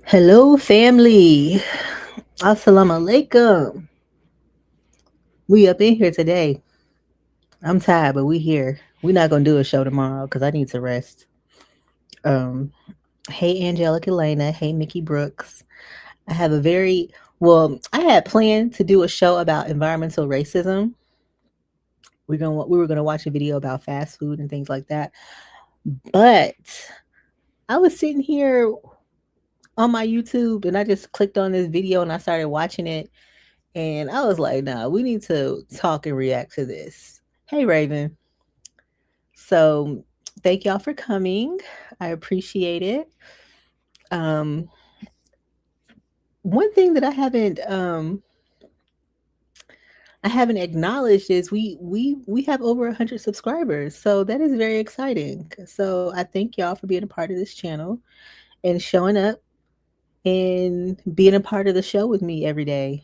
Hello, family. Assalamu alaikum. We up in here today. I'm tired, but we here. We're not gonna do a show tomorrow because I need to rest. Um, hey, Angelica Elena. Hey, Mickey Brooks. I have a very I had planned to do a show about environmental racism. We were gonna watch a video about fast food and things like that. But I was sitting here on my YouTube and I just clicked on this video and I started watching it. And I was like, nah, we need to talk and react to this. Hey, Raven. So thank y'all for coming. I appreciate it. Um, one thing that I haven't acknowledged is we have over 100 subscribers. So that is very exciting. So I thank y'all for being a part of this channel and showing up and being a part of the show with me every day.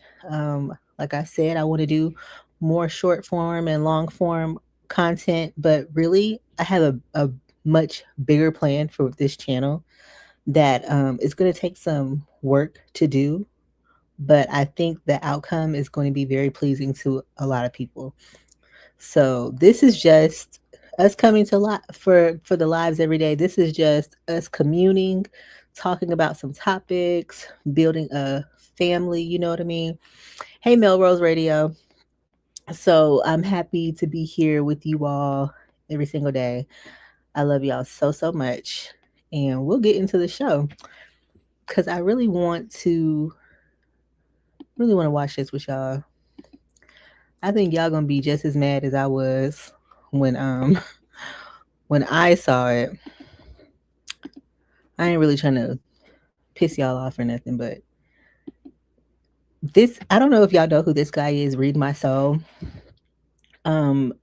Like I said, I want to do more short form and long form content, but really, I have a much bigger plan for this channel that is going to take some work to do, but I think the outcome is going to be very pleasing to a lot of people. So this is just us coming to for the lives every day. This is just us communing, talking about some topics, building a family. You know what I mean? Hey, Melrose Radio. So I'm happy to be here with you all every single day. I love y'all so much, and we'll get into the show because I really want to watch this with y'all. I think y'all gonna be just as mad as I was when when I saw it. I ain't really trying to piss y'all off or nothing, but this I don't know if y'all know who this guy is, Read My Soul. Um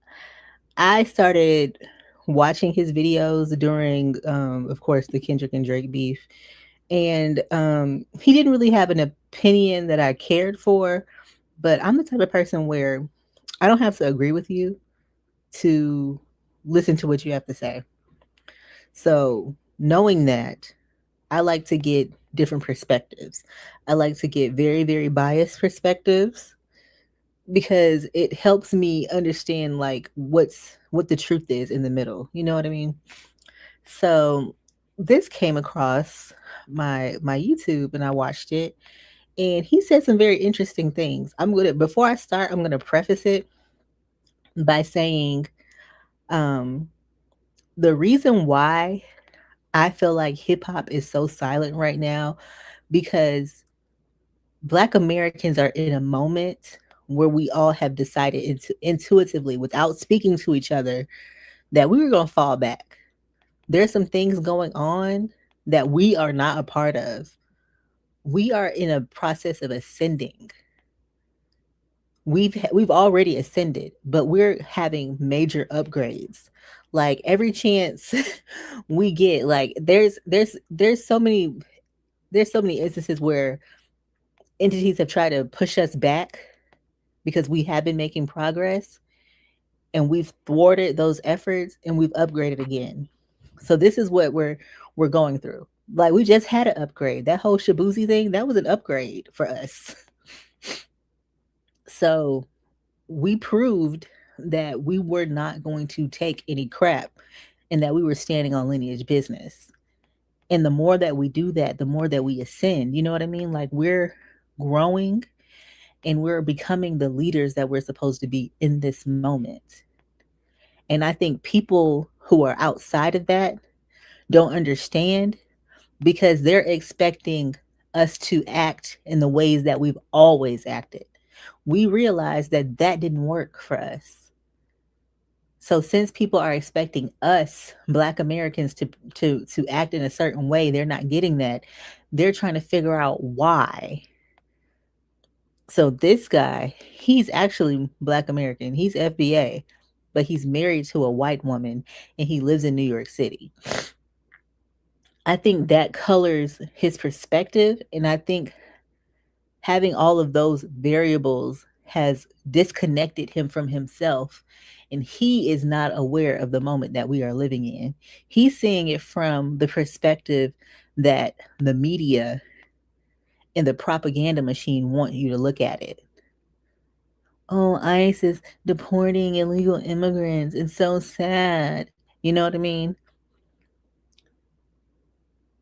I started watching his videos during of course the Kendrick and Drake beef. And he didn't really have an opinion that I cared for, but I'm the type of person where I don't have to agree with you to listen to what you have to say. So, knowing that, I like to get different perspectives. I like to get very biased perspectives because it helps me understand like what the truth is in the middle. You know what I mean? So this came across my YouTube and I watched it and he said some very interesting things. Before I start, I'm gonna preface it by saying um the reason why I feel like hip hop is so silent right now because Black Americans are in a moment where we all have decided intuitively, without speaking to each other, that we were going to fall back. There's some things going on that we are not a part of. We are in a process of ascending. We've already ascended, but we're having major upgrades. Like every chance we get, like there's so many instances where entities have tried to push us back because we have been making progress and we've thwarted those efforts and we've upgraded again. So this is what we're going through. Like we just had an upgrade. That whole Shabuzi thing, that was an upgrade for us. So we proved that we were not going to take any crap and that we were standing on lineage business. And the more that we do that, the more that we ascend. You know what I mean? Like we're growing and we're becoming the leaders that we're supposed to be in this moment. And I think people who are outside of that don't understand because they're expecting us to act in the ways that we've always acted. We realize that that didn't work for us. So since people are expecting us Black Americans to act in a certain way, they're not getting that. They're trying to figure out why. So this guy, he's actually Black American. He's FBA, but he's married to a white woman and he lives in New York City. I think that colors his perspective, and I think having all of those variables has disconnected him from himself, and he is not aware of the moment that we are living in. He's seeing it from the perspective that the media and the propaganda machine want you to look at it. Oh, ICE is deporting illegal immigrants. It's so sad. You know what I mean?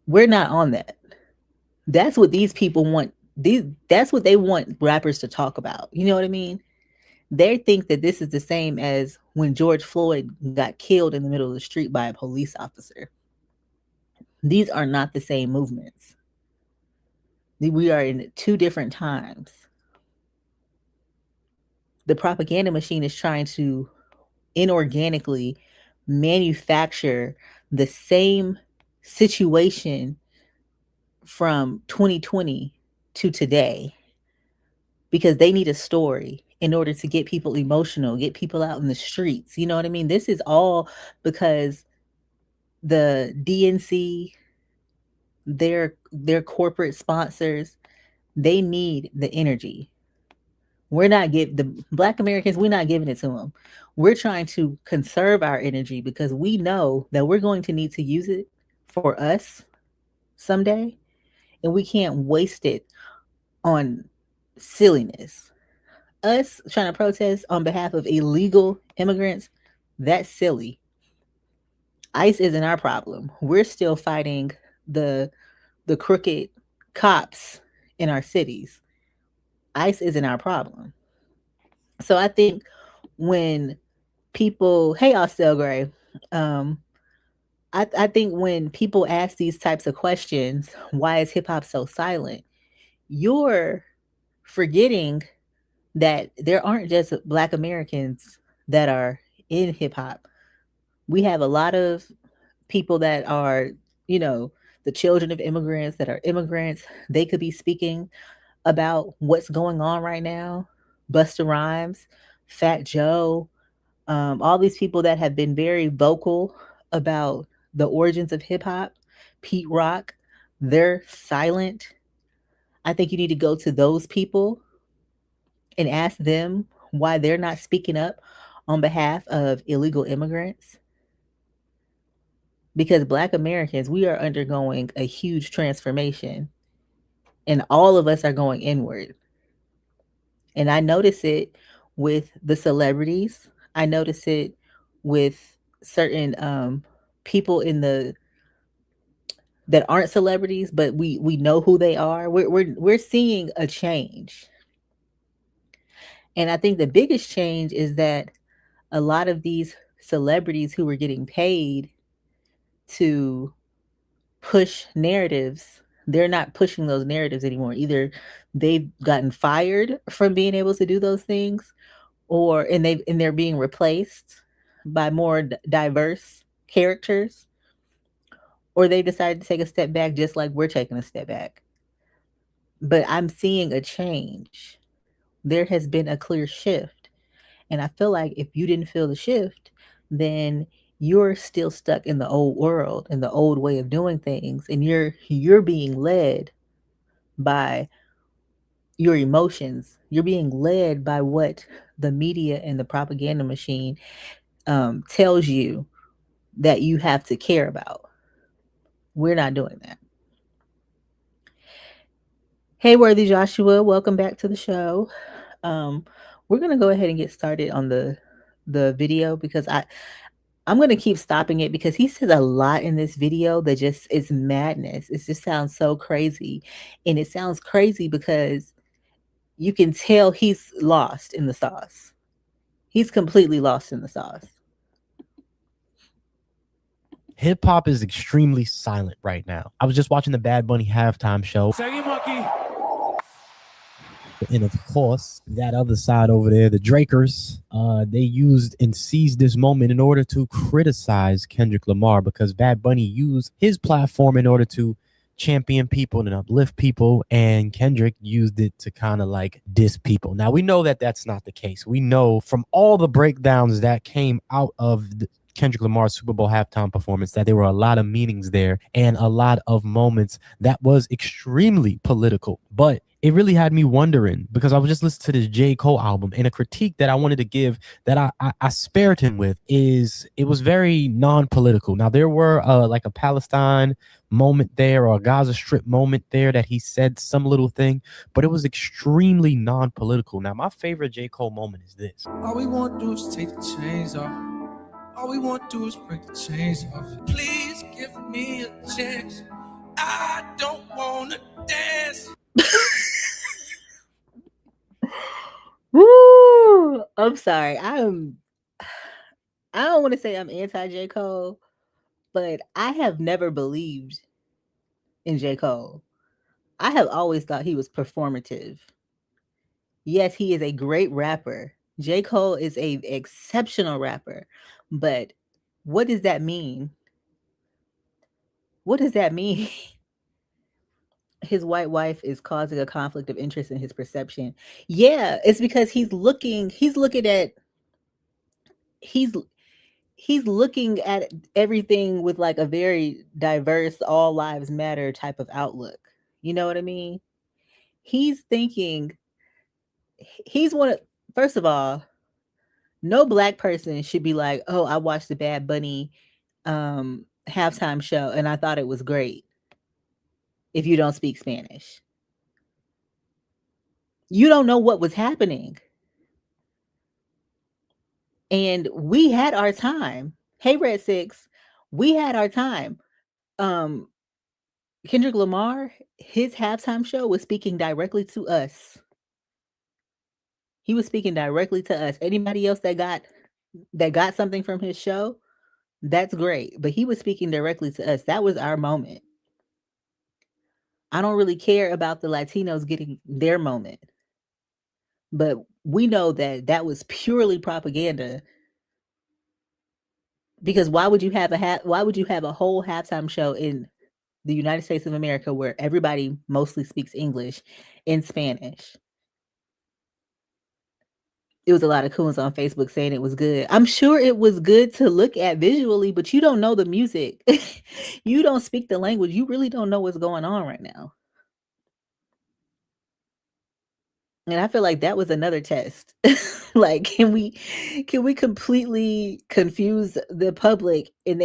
We're not on that. That's what these people want. That's what they want rappers to talk about. You know what I mean? They think that this is the same as when George Floyd got killed in the middle of the street by a police officer. These are not the same movements. We are in two different times. The propaganda machine is trying to inorganically manufacture the same situation from 2020 to today because they need a story in order to get people emotional, get people out in the streets. You know what I mean? This is all because the DNC, their corporate sponsors, they need the energy. We're not giving the Black Americans, we're not giving it to them. We're trying to conserve our energy because we know that we're going to need to use it for us someday, and we can't waste it on silliness. Us trying to protest on behalf of illegal immigrants, that's silly. ICE isn't our problem. We're still fighting the crooked cops in our cities. ICE isn't our problem. So I think when people, hey, Austell Gray, I think when people ask these types of questions, why is hip hop so silent? You're forgetting that there aren't just Black Americans that are in hip hop. We have a lot of people that are, you know, the children of immigrants that are immigrants. They could be speaking about what's going on right now. Busta Rhymes, Fat Joe, all these people that have been very vocal about the origins of hip hop. Pete Rock, they're silent. I think you need to go to those people and ask them why they're not speaking up on behalf of illegal immigrants. Because Black Americans, we are undergoing a huge transformation, and all of us are going inward. And I notice it with the celebrities. I notice it with certain people in the that aren't celebrities, but we know who they are. We're seeing a change. And I think the biggest change is that a lot of these celebrities who were getting paid to push narratives, they're not pushing those narratives anymore. Either they've gotten fired from being able to do those things, or they're being replaced by more diverse characters, or they decided to take a step back just like we're taking a step back. But I'm seeing a change. There has been a clear shift. And I feel like if you didn't feel the shift, then you're still stuck in the old world and the old way of doing things, and you're being led by your emotions. You're being led by what the media and the propaganda machine tells you that you have to care about. We're not doing that. Hey, Worthy Joshua, welcome back to the show. We're gonna go ahead and get started on the video because I'm gonna keep stopping it because he says a lot in this video that just is madness. It just sounds so crazy, and it sounds crazy because you can tell he's lost in the sauce. He's completely lost in the sauce. Hip hop is extremely silent right now. I was just watching the Bad Bunny halftime show. And of course, that other side over there, the Drakers, they used and seized this moment in order to criticize Kendrick Lamar because Bad Bunny used his platform in order to champion people and uplift people, and Kendrick used it to kind of like diss people. Now, we know that that's not the case. We know from all the breakdowns that came out of Kendrick Lamar's Super Bowl halftime performance that there were a lot of meanings there and a lot of moments that was extremely political. But it really had me wondering, because I was just listening to this J. Cole album, and a critique that I wanted to give that I spared him with is it was very non-political. Now there were like a Palestine moment there or a Gaza Strip moment there that he said some little thing, but it was extremely non-political. Now my favorite J. Cole moment is this. All we want to do is take the chains off. All we want to do is break the chains off. Please give me a chance. I don't want to dance. Woo! I'm sorry. I don't want to say I'm anti J. Cole, but I have never believed in J. Cole. I have always thought he was performative. Yes, he is a great rapper. J. Cole is an exceptional rapper, but what does that mean? What does that mean? His white wife is causing a conflict of interest in his perception. Yeah, it's because he's looking at everything with like a very diverse, all lives matter type of outlook. You know what I mean? He's thinking first of all, no black person should be like, "Oh, I watched the Bad Bunny halftime show and I thought it was great." If you don't speak Spanish, you don't know what was happening. And we had our time. Hey, Red Six, we had our time. Kendrick Lamar, his halftime show was speaking directly to us. He was speaking directly to us. Anybody else that got something from his show, that's great. But he was speaking directly to us. That was our moment. I don't really care about the Latinos getting their moment. But we know that was purely propaganda. Because why would you have a whole halftime show in the United States of America where everybody mostly speaks English in Spanish? It was a lot of coons on Facebook saying it was good. I'm sure it was good to look at visually, but you don't know the music. You don't speak the language. You really don't know what's going on right now. And I feel like that was another test. Like, can we completely confuse the public and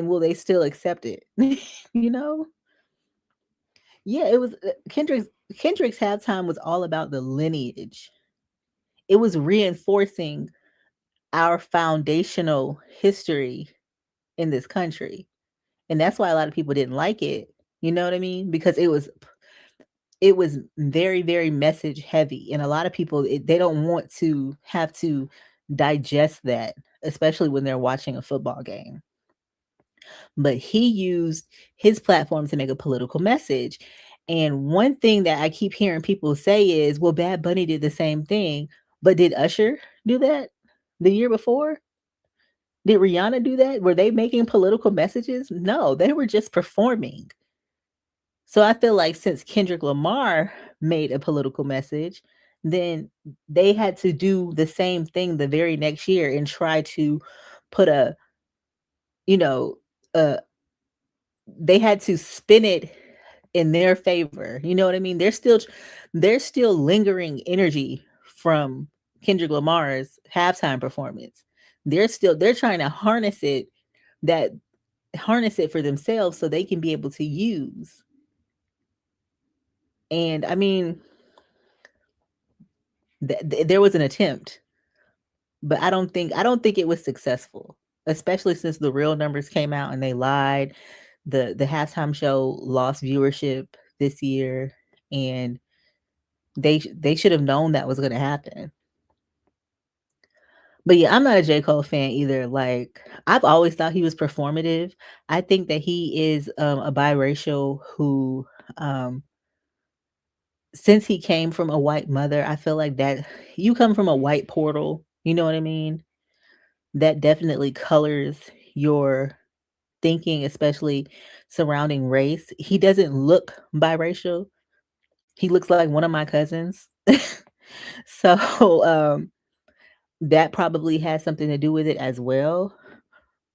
will they still accept it? You know? Yeah, it was Kendrick's halftime was all about the lineage. It was reinforcing our foundational history in this country. And that's why a lot of people didn't like it. You know what I mean? Because it was very, very message heavy. And a lot of people, they don't want to have to digest that, especially when they're watching a football game. But he used his platform to make a political message. And one thing that I keep hearing people say is, well, Bad Bunny did the same thing. But did Usher do that the year before? Did Rihanna do that? Were they making political messages? No, they were just performing. So I feel like since Kendrick Lamar made a political message, then they had to do the same thing the very next year and try to put they had to spin it in their favor. You know what I mean? There's still lingering energy from Kendrick Lamar's halftime performance. They're trying to harness it for themselves so they can be able to use. And I mean, there was an attempt, but I don't think it was successful, especially since the real numbers came out and they lied. The halftime show lost viewership this year, and they should have known that was going to happen. But yeah, I'm not a J. Cole fan either. Like, I've always thought he was performative. I think that he is a biracial who, since he came from a white mother, I feel like that you come from a white portal, you know what I mean? That definitely colors your thinking, especially surrounding race. He doesn't look biracial. He looks like one of my cousins. So, that probably has something to do with it as well.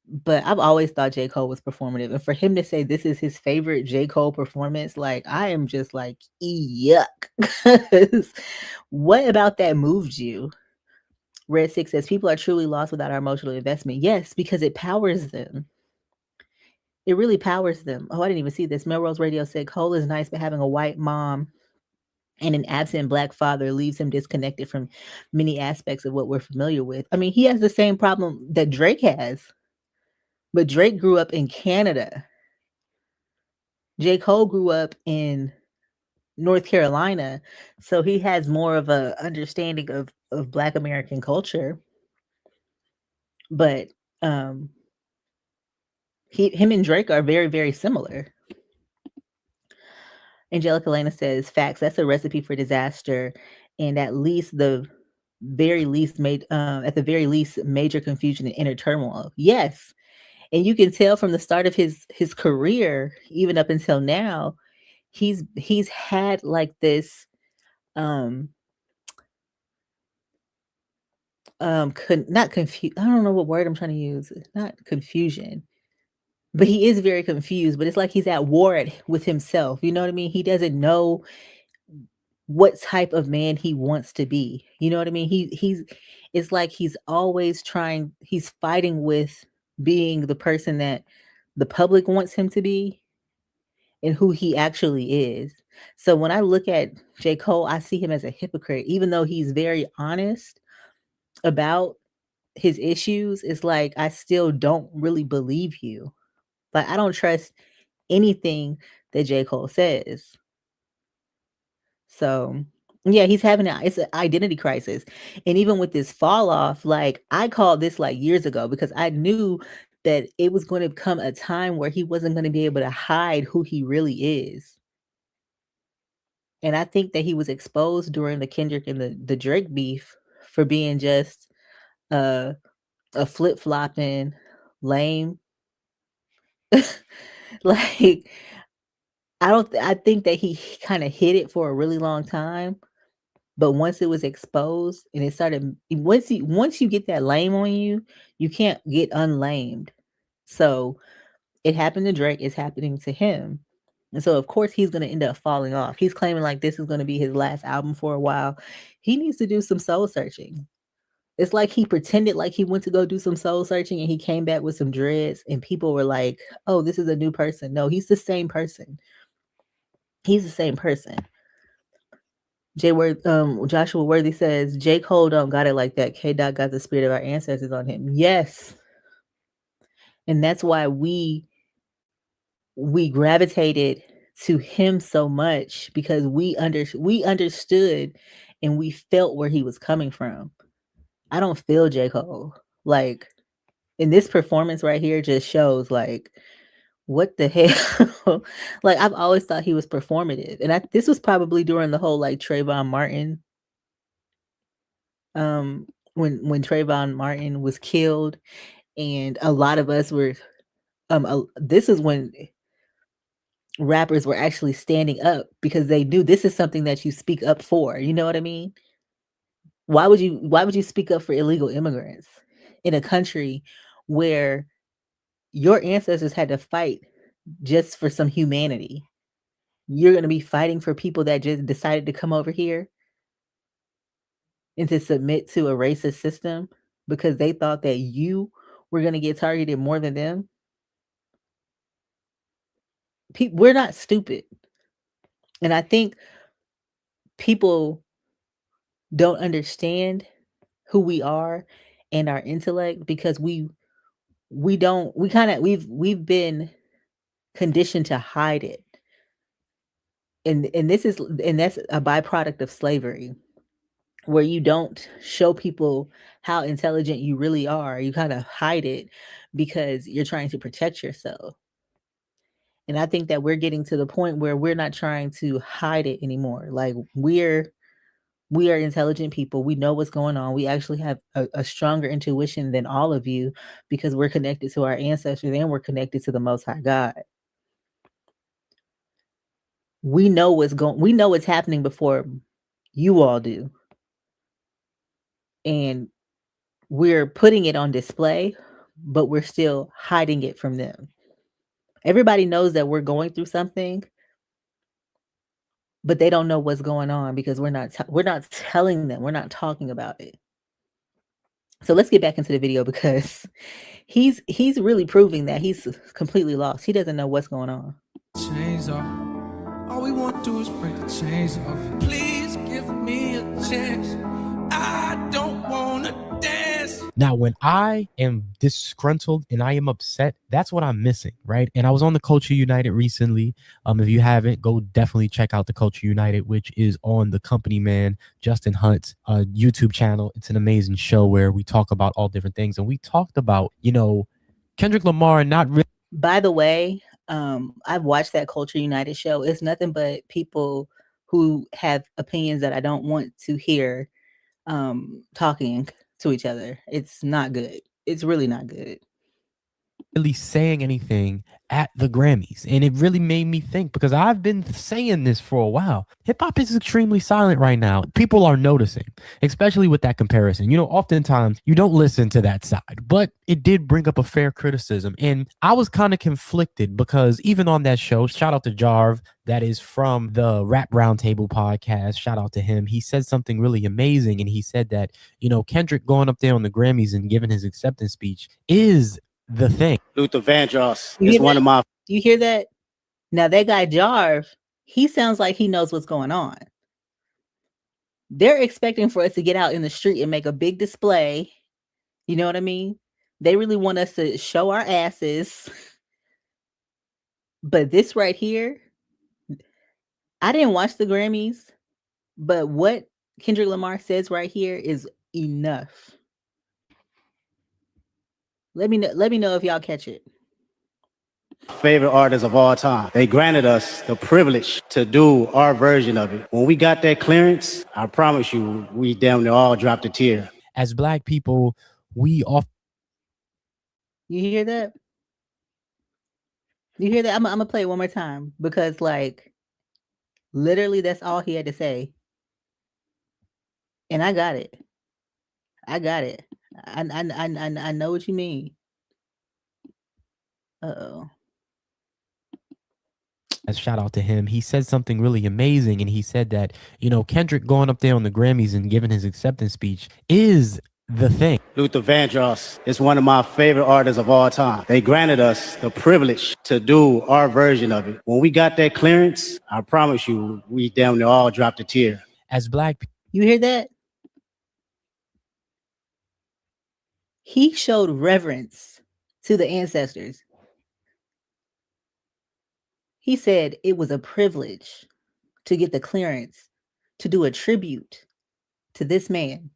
But I've always thought J. Cole was performative, and for him to say this is his favorite J. Cole performance, like, I am just like, yuck. 'Cause what about that moved you? Red Six says people are truly lost without our emotional investment. Yes, because it powers them. It really powers them. Oh, I didn't even see this. Melrose Radio said Cole is nice, but having a white mom and an absent black father leaves him disconnected from many aspects of what we're familiar with. I mean, he has the same problem that Drake has, but Drake grew up in Canada. J. Cole grew up in North Carolina, so he has more of a understanding of Black American culture. But him and Drake are very, very similar. Angelica Lena says, facts, that's a recipe for disaster, and at the very least, major confusion and inner turmoil. Yes. And you can tell from the start of his career, even up until now, he's had like this not confused. I don't know what word I'm trying to use. Not confusion. But he is very confused, but it's like he's at war with himself. You know what I mean? He doesn't know what type of man he wants to be. You know what I mean? It's like he's always he's fighting with being the person that the public wants him to be and who he actually is. So when I look at J. Cole, I see him as a hypocrite, even though he's very honest about his issues. It's like I still don't really believe you. Like I don't trust anything that J. Cole says. So yeah, he's having it's an identity crisis. And even with this fall off, like I called this like years ago because I knew that it was going to come a time where he wasn't going to be able to hide who he really is. And I think that he was exposed during the Kendrick and the Drake beef for being just a flip-flopping lame. Like I think that he kind of hid it for a really long time, but once it was exposed and it started once you get that lame on you, you can't get unlamed. So it happened to Drake, it's happening to him. And so of course he's going to end up falling off. He's claiming like this is going to be his last album for a while. He needs to do some soul searching. It's like he pretended like he went to go do some soul searching and he came back with some dreads and people were like, "Oh, this is a new person." No, he's the same person. He's the same person. Joshua Worthy says, J. Cole don't got it like that. K. Dot got the spirit of our ancestors on him. Yes. And that's why we gravitated to him so much because we understood and we felt where he was coming from. I don't feel J. Cole. Like, and this performance right here just shows like what the hell? Like I've always thought he was performative. And this was probably during the whole like Trayvon Martin when Trayvon Martin was killed and a lot of us were this is when rappers were actually standing up because they knew this is something that you speak up for. You know what I mean? Why would you speak up for illegal immigrants in a country where your ancestors had to fight just for some humanity? You're going to be fighting for people that just decided to come over here and to submit to a racist system because they thought that you were going to get targeted more than them. We're not stupid. And I think people don't understand who we are and our intellect because we've been conditioned to hide it. And that's a byproduct of slavery where you don't show people how intelligent you really are. You kind of hide it because you're trying to protect yourself. And I think that we're getting to the point where we're not trying to hide it anymore. Like we are intelligent people. We know what's going on. We actually have a stronger intuition than all of you because we're connected to our ancestors and we're connected to the Most High God. We know what's happening before you all do. And we're putting it on display, but we're still hiding it from them. Everybody knows that we're going through something, but they don't know what's going on because we're not telling them. We're not talking about it. So let's get back into the video because he's really proving that he's completely lost. He doesn't know what's going on. Chains off. All we want to do is break the chains off. Please give me a chance. I don't want to dance. Now, when I am disgruntled and I am upset, that's what I'm missing, right? And I was on the Culture United recently. If you haven't, go definitely check out the Culture United, which is on the company man Justin Hunt's YouTube channel. It's an amazing show where we talk about all different things, and we talked about, Kendrick Lamar not really. By the way, I've watched that Culture United show. It's nothing but people who have opinions that I don't want to hear talking to each other. It's not good. It's really not good. Really saying anything at the Grammys, and it really made me think, because I've been saying this for a while. Hip-hop is extremely silent right now. People are noticing, especially with that comparison. Oftentimes you don't listen to that side, but it did bring up a fair criticism, and I was kind of conflicted because even on that show, shout out to Jarv, that is from the Rap Roundtable podcast, shout out to him. He said something really amazing, and he said that Kendrick going up there on the Grammys and giving his acceptance speech is the thing. Luther Vandross is one of my. You hear that? Now that guy Jarv, he sounds like he knows what's going on. They're expecting for us to get out in the street and make a big display. You know what I mean? They really want us to show our asses. But this right here, I didn't watch the Grammys, but what Kendrick Lamar says right here is enough. Let me know if y'all catch it. Favorite artists of all time. They granted us the privilege to do our version of it. When we got that clearance, I promise you, we damn near all dropped a tear. As Black people, we often. You hear that? You hear that? I'm gonna play it one more time because, literally, that's all he had to say, and I got it. I know what you mean. Uh-oh. As shout out to him, he said something really amazing, and he said that Kendrick going up there on the Grammys and giving his acceptance speech is the thing. Luther Vandross is one of my favorite artists of all time. They granted us the privilege to do our version of it. When we got that clearance, I promise you, we damn near all dropped a tear. As Black people, you hear that? He showed reverence to the ancestors. He said it was a privilege to get the clearance to do a tribute to this man,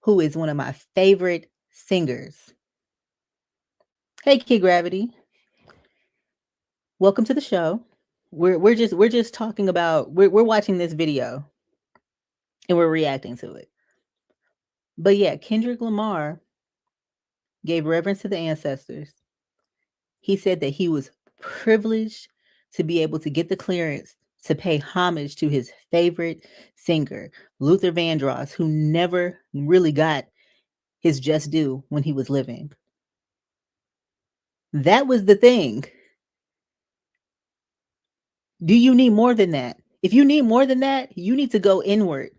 who is one of my favorite singers. Hey, Kid Gravity. Welcome to the show. We're just talking about, we're watching this video and we're reacting to it. But yeah, Kendrick Lamar gave reverence to the ancestors. He said that he was privileged to be able to get the clearance to pay homage to his favorite singer, Luther Vandross, who never really got his just due when he was living. That was the thing. Do you need more than that? If you need more than that, you need to go inward.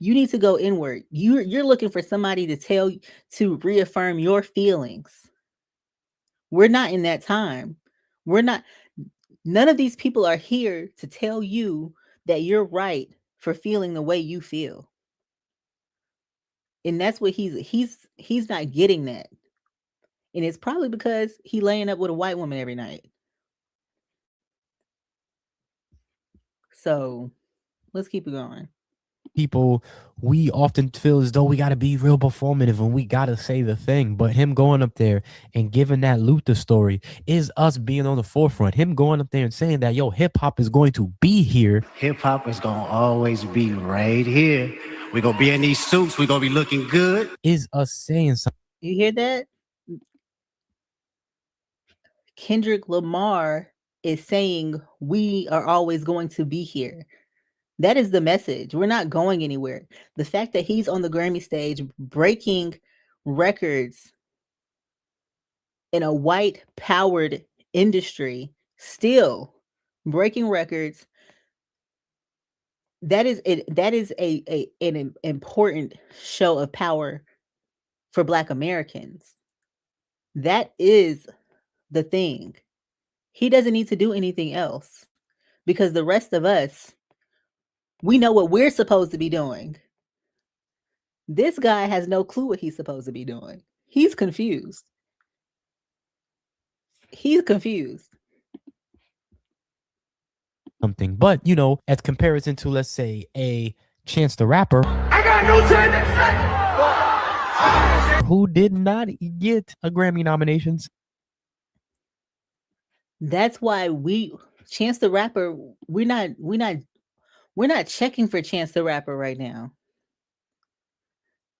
You need to go inward. You're looking for somebody to reaffirm your feelings. We're not in that time. None of these people are here to tell you that you're right for feeling the way you feel. And that's what he's not getting that. And it's probably because he's laying up with a white woman every night. So let's keep it going. People, we often feel as though we got to be real performative and we got to say the thing, but him going up there and giving that Luther story is us being on the forefront. Him going up there and saying that, hip hop is going to be here. Hip hop is going to always be right here. We're going to be in these suits. We're going to be looking good. Is us saying something. You hear that? Kendrick Lamar is saying we are always going to be here. That is the message. We're not going anywhere. The fact that he's on the Grammy stage breaking records in a white powered industry, still breaking records. That is it. That is an important show of power for Black Americans. That is the thing. He doesn't need to do anything else because the rest of us, we know what we're supposed to be doing. This guy has no clue what he's supposed to be doing. He's confused. He's confused. Something, but you know, as comparison to, let's say, a Chance the Rapper, I got no time to say. who did not get a Grammy nominations. That's why Chance the Rapper, we're not checking for Chance the Rapper right now.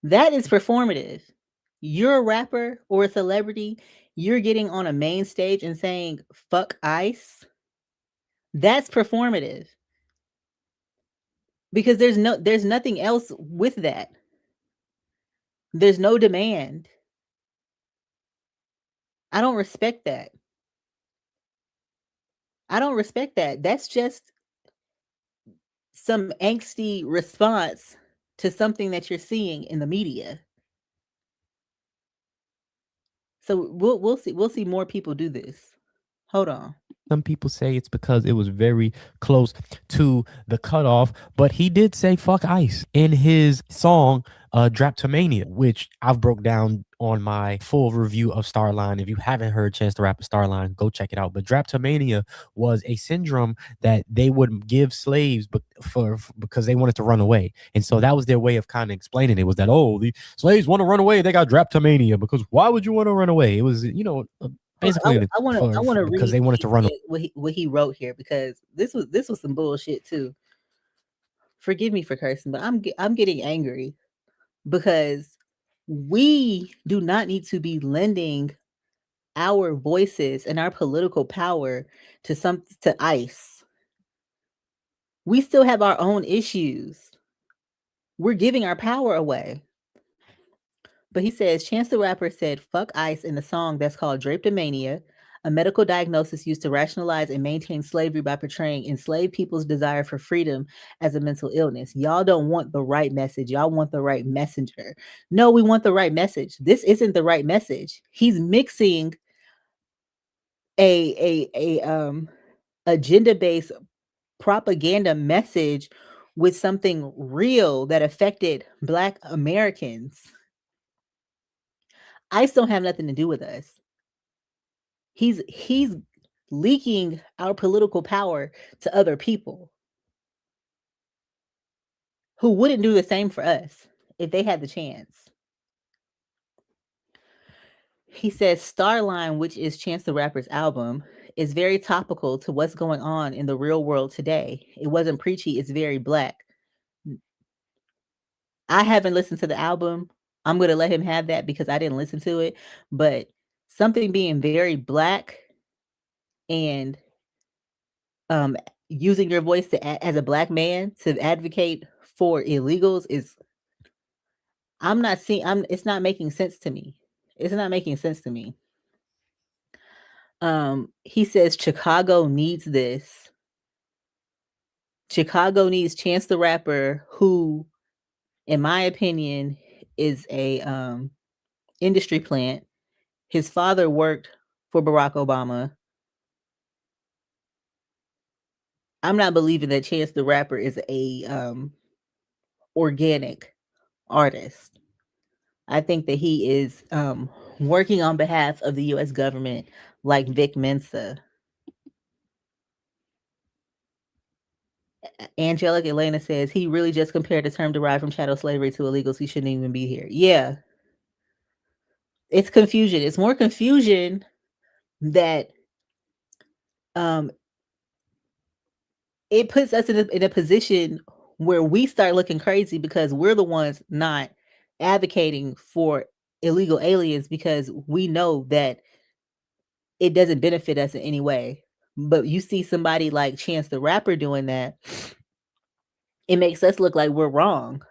That is performative. You're a rapper or a celebrity, you're getting on a main stage and saying fuck ICE. That's performative. Because there's nothing else with that. There's no demand. I don't respect that. I don't respect that. That's just some angsty response to something that you're seeing in the media. So we'll see more people do this. Hold on. Some people say it's because it was very close to the cutoff, but he did say fuck ICE in his song Drapetomania, which I've broke down on my full review of Starline. If you haven't heard Chance the Rapper Starline, go check it out. But Drapetomania was a syndrome that they would give slaves because they wanted to run away. And so that was their way of kind of explaining it, was that, oh, the slaves want to run away, they got Drapetomania, because why would you want to run away? It was, you know, basically I want to read because they wanted to run what he wrote here, because this was some bullshit too. Forgive me for cursing, but I'm getting angry because we do not need to be lending our voices and our political power to ICE. We still have our own issues. We're giving our power away. But he says, Chance the Rapper said, fuck ICE in a song that's called Drapetomania, a medical diagnosis used to rationalize and maintain slavery by portraying enslaved people's desire for freedom as a mental illness. Y'all don't want the right message. Y'all want the right messenger. No, we want the right message. This isn't the right message. He's mixing a agenda-based propaganda message with something real that affected Black Americans. ICE don't have nothing to do with us. He's leaking our political power to other people who wouldn't do the same for us if they had the chance. He says Starline, which is Chance the Rapper's album, is very topical to what's going on in the real world today. It wasn't preachy, it's very Black. I haven't listened to the album. I'm going to let him have that because I didn't listen to it. But something being very Black and using your voice as a Black man to advocate for illegals is, it's not making sense to me. It's not making sense to me. He says Chicago needs this. Chicago needs Chance the Rapper, who, in my opinion, is a industry plant. His father worked for Barack Obama. I'm not believing that Chance the Rapper is a organic artist. I think that he is working on behalf of the U.S. government, like Vic Mensa. Angelic Elena says he really just compared the term derived from chattel slavery to illegals. He shouldn't even be here. Yeah. It's confusion. It's more confusion that it puts us in a position where we start looking crazy because we're the ones not advocating for illegal aliens because we know that it doesn't benefit us in any way. But you see somebody like Chance the Rapper doing that, it makes us look like we're wrong.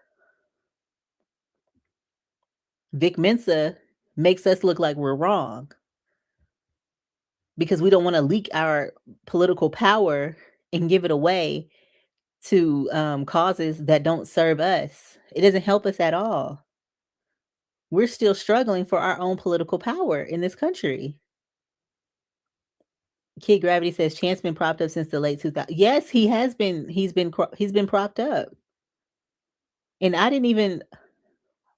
Vic Mensa makes us look like we're wrong because we don't want to leak our political power and give it away to causes that don't serve us. It doesn't help us at all. We're still struggling for our own political power in this country. Kid Gravity says Chance been propped up since the late 2000s. Yes, he has been. He's been propped up. And I didn't even,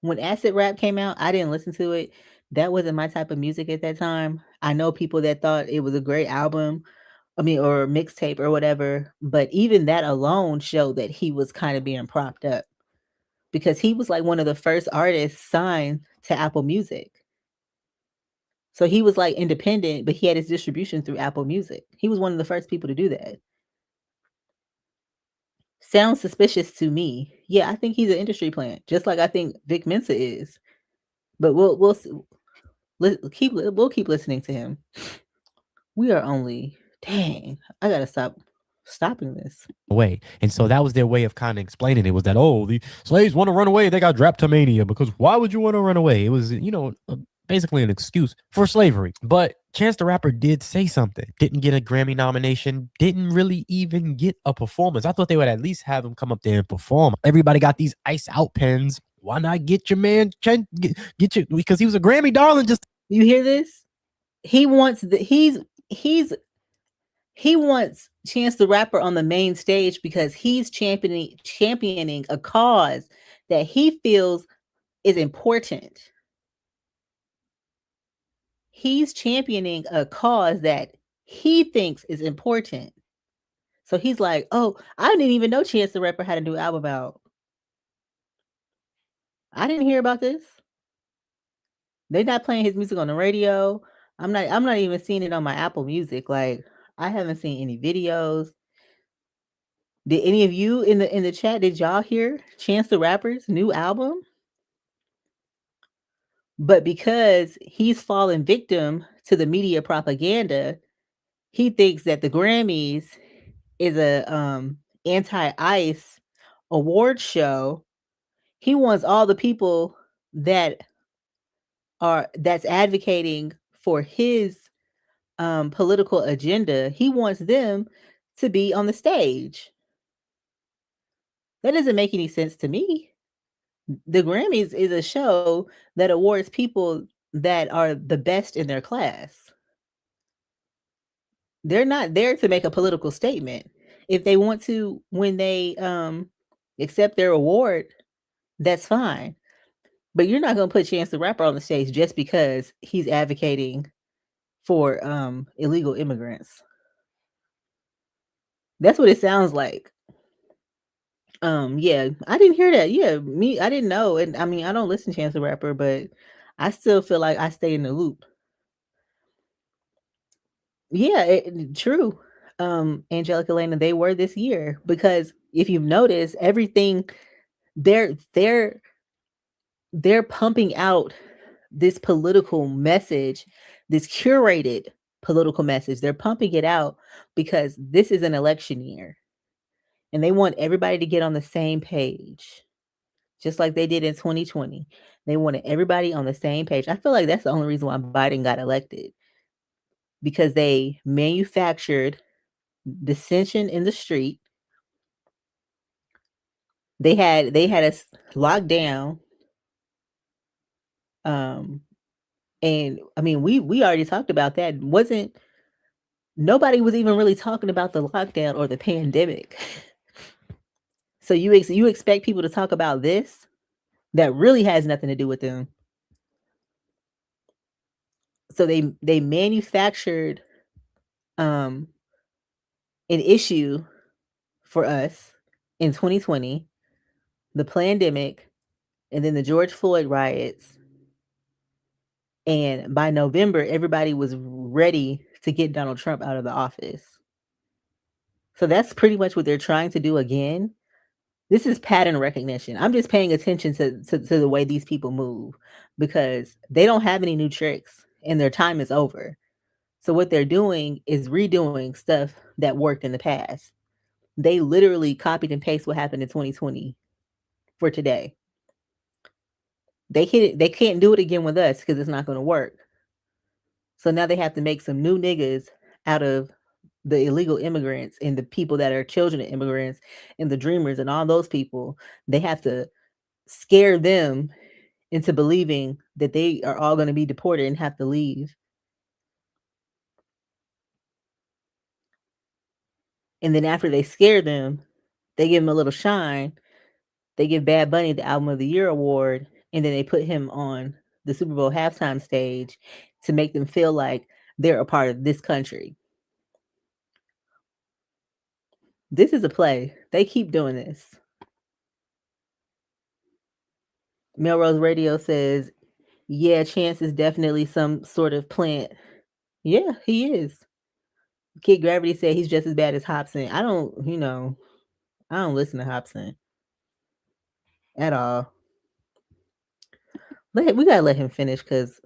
when Acid Rap came out, I didn't listen to it. That wasn't my type of music at that time. I know people that thought it was a great album, or mixtape or whatever, but even that alone showed that he was kind of being propped up because he was like one of the first artists signed to Apple Music. So he was like independent, but he had his distribution through Apple Music. He was one of the first people to do that. Sounds suspicious to me. Yeah, I think he's an industry plant, just like I think Vic Mensa is. But we'll keep listening to him. We are only, dang, I gotta stopping this. Way. And so that was their way of kind of explaining it, was that, oh, the slaves want to run away, they got drapetomania, because why would you want to run away? It was, basically an excuse for slavery. But Chance the Rapper did say something. Didn't get a Grammy nomination. Didn't really even get a performance. I thought they would at least have him come up there and perform. Everybody got these Ice Out pens. Why not get your man, get you, because he was a Grammy darling. Just, you hear this? He wants he wants Chance the Rapper on the main stage because he's championing a cause that he feels is important. He's championing a cause that he thinks is important. So he's like, oh, I didn't even know Chance the Rapper had a new album out. I didn't hear about this. They're not playing his music on the radio. I'm not even seeing it on my Apple Music. Like, I haven't seen any videos. Did any of you in the chat, did y'all hear Chance the Rapper's new album? But because he's fallen victim to the media propaganda, he thinks that the Grammys is a anti-ICE award show. He wants all the people that's advocating for his political agenda. He wants them to be on the stage. That doesn't make any sense to me. The Grammys is a show that awards people that are the best in their class. They're not there to make a political statement. If they want to, when they accept their award, that's fine. But you're not going to put Chance the Rapper on the stage just because he's advocating for illegal immigrants. That's what it sounds like. Yeah, I didn't hear that. Yeah, I didn't know. And I mean, I don't listen to Chance the Rapper, but I still feel like I stay in the loop. Yeah, true. Angelica Elena, they were this year because if you've noticed, everything they're pumping out this political message, this curated political message. They're pumping it out because this is an election year. And they want everybody to get on the same page, just like they did in 2020. They wanted everybody on the same page. I feel like that's the only reason why Biden got elected, because they manufactured dissension in the street. They had us locked down. And I mean, we already talked about that. Nobody was even really talking about the lockdown or the pandemic. So you expect people to talk about this that really has nothing to do with them. So they manufactured an issue for us in 2020, the pandemic, and then the George Floyd riots. And by November, everybody was ready to get Donald Trump out of the office. So that's pretty much what they're trying to do again. This is pattern recognition. I'm just paying attention to the way these people move because they don't have any new tricks and their time is over. So what they're doing is redoing stuff that worked in the past. They literally copied and pasted what happened in 2020 for today. They can't do it again with us because it's not going to work. So now they have to make some new niggas out of the illegal immigrants and the people that are children of immigrants and the dreamers and all those people. They have to scare them into believing that they are all going to be deported and have to leave. And then after they scare them, they give him a little shine. They give Bad Bunny the Album of the Year award, and then they put him on the Super Bowl halftime stage to make them feel like they're a part of this country. This is a play. They keep doing this. Melrose Radio says, yeah, Chance is definitely some sort of plant. Yeah, he is. Kid Gravity said he's just as bad as Hobson. I don't listen to Hobson at all. We gotta let him finish because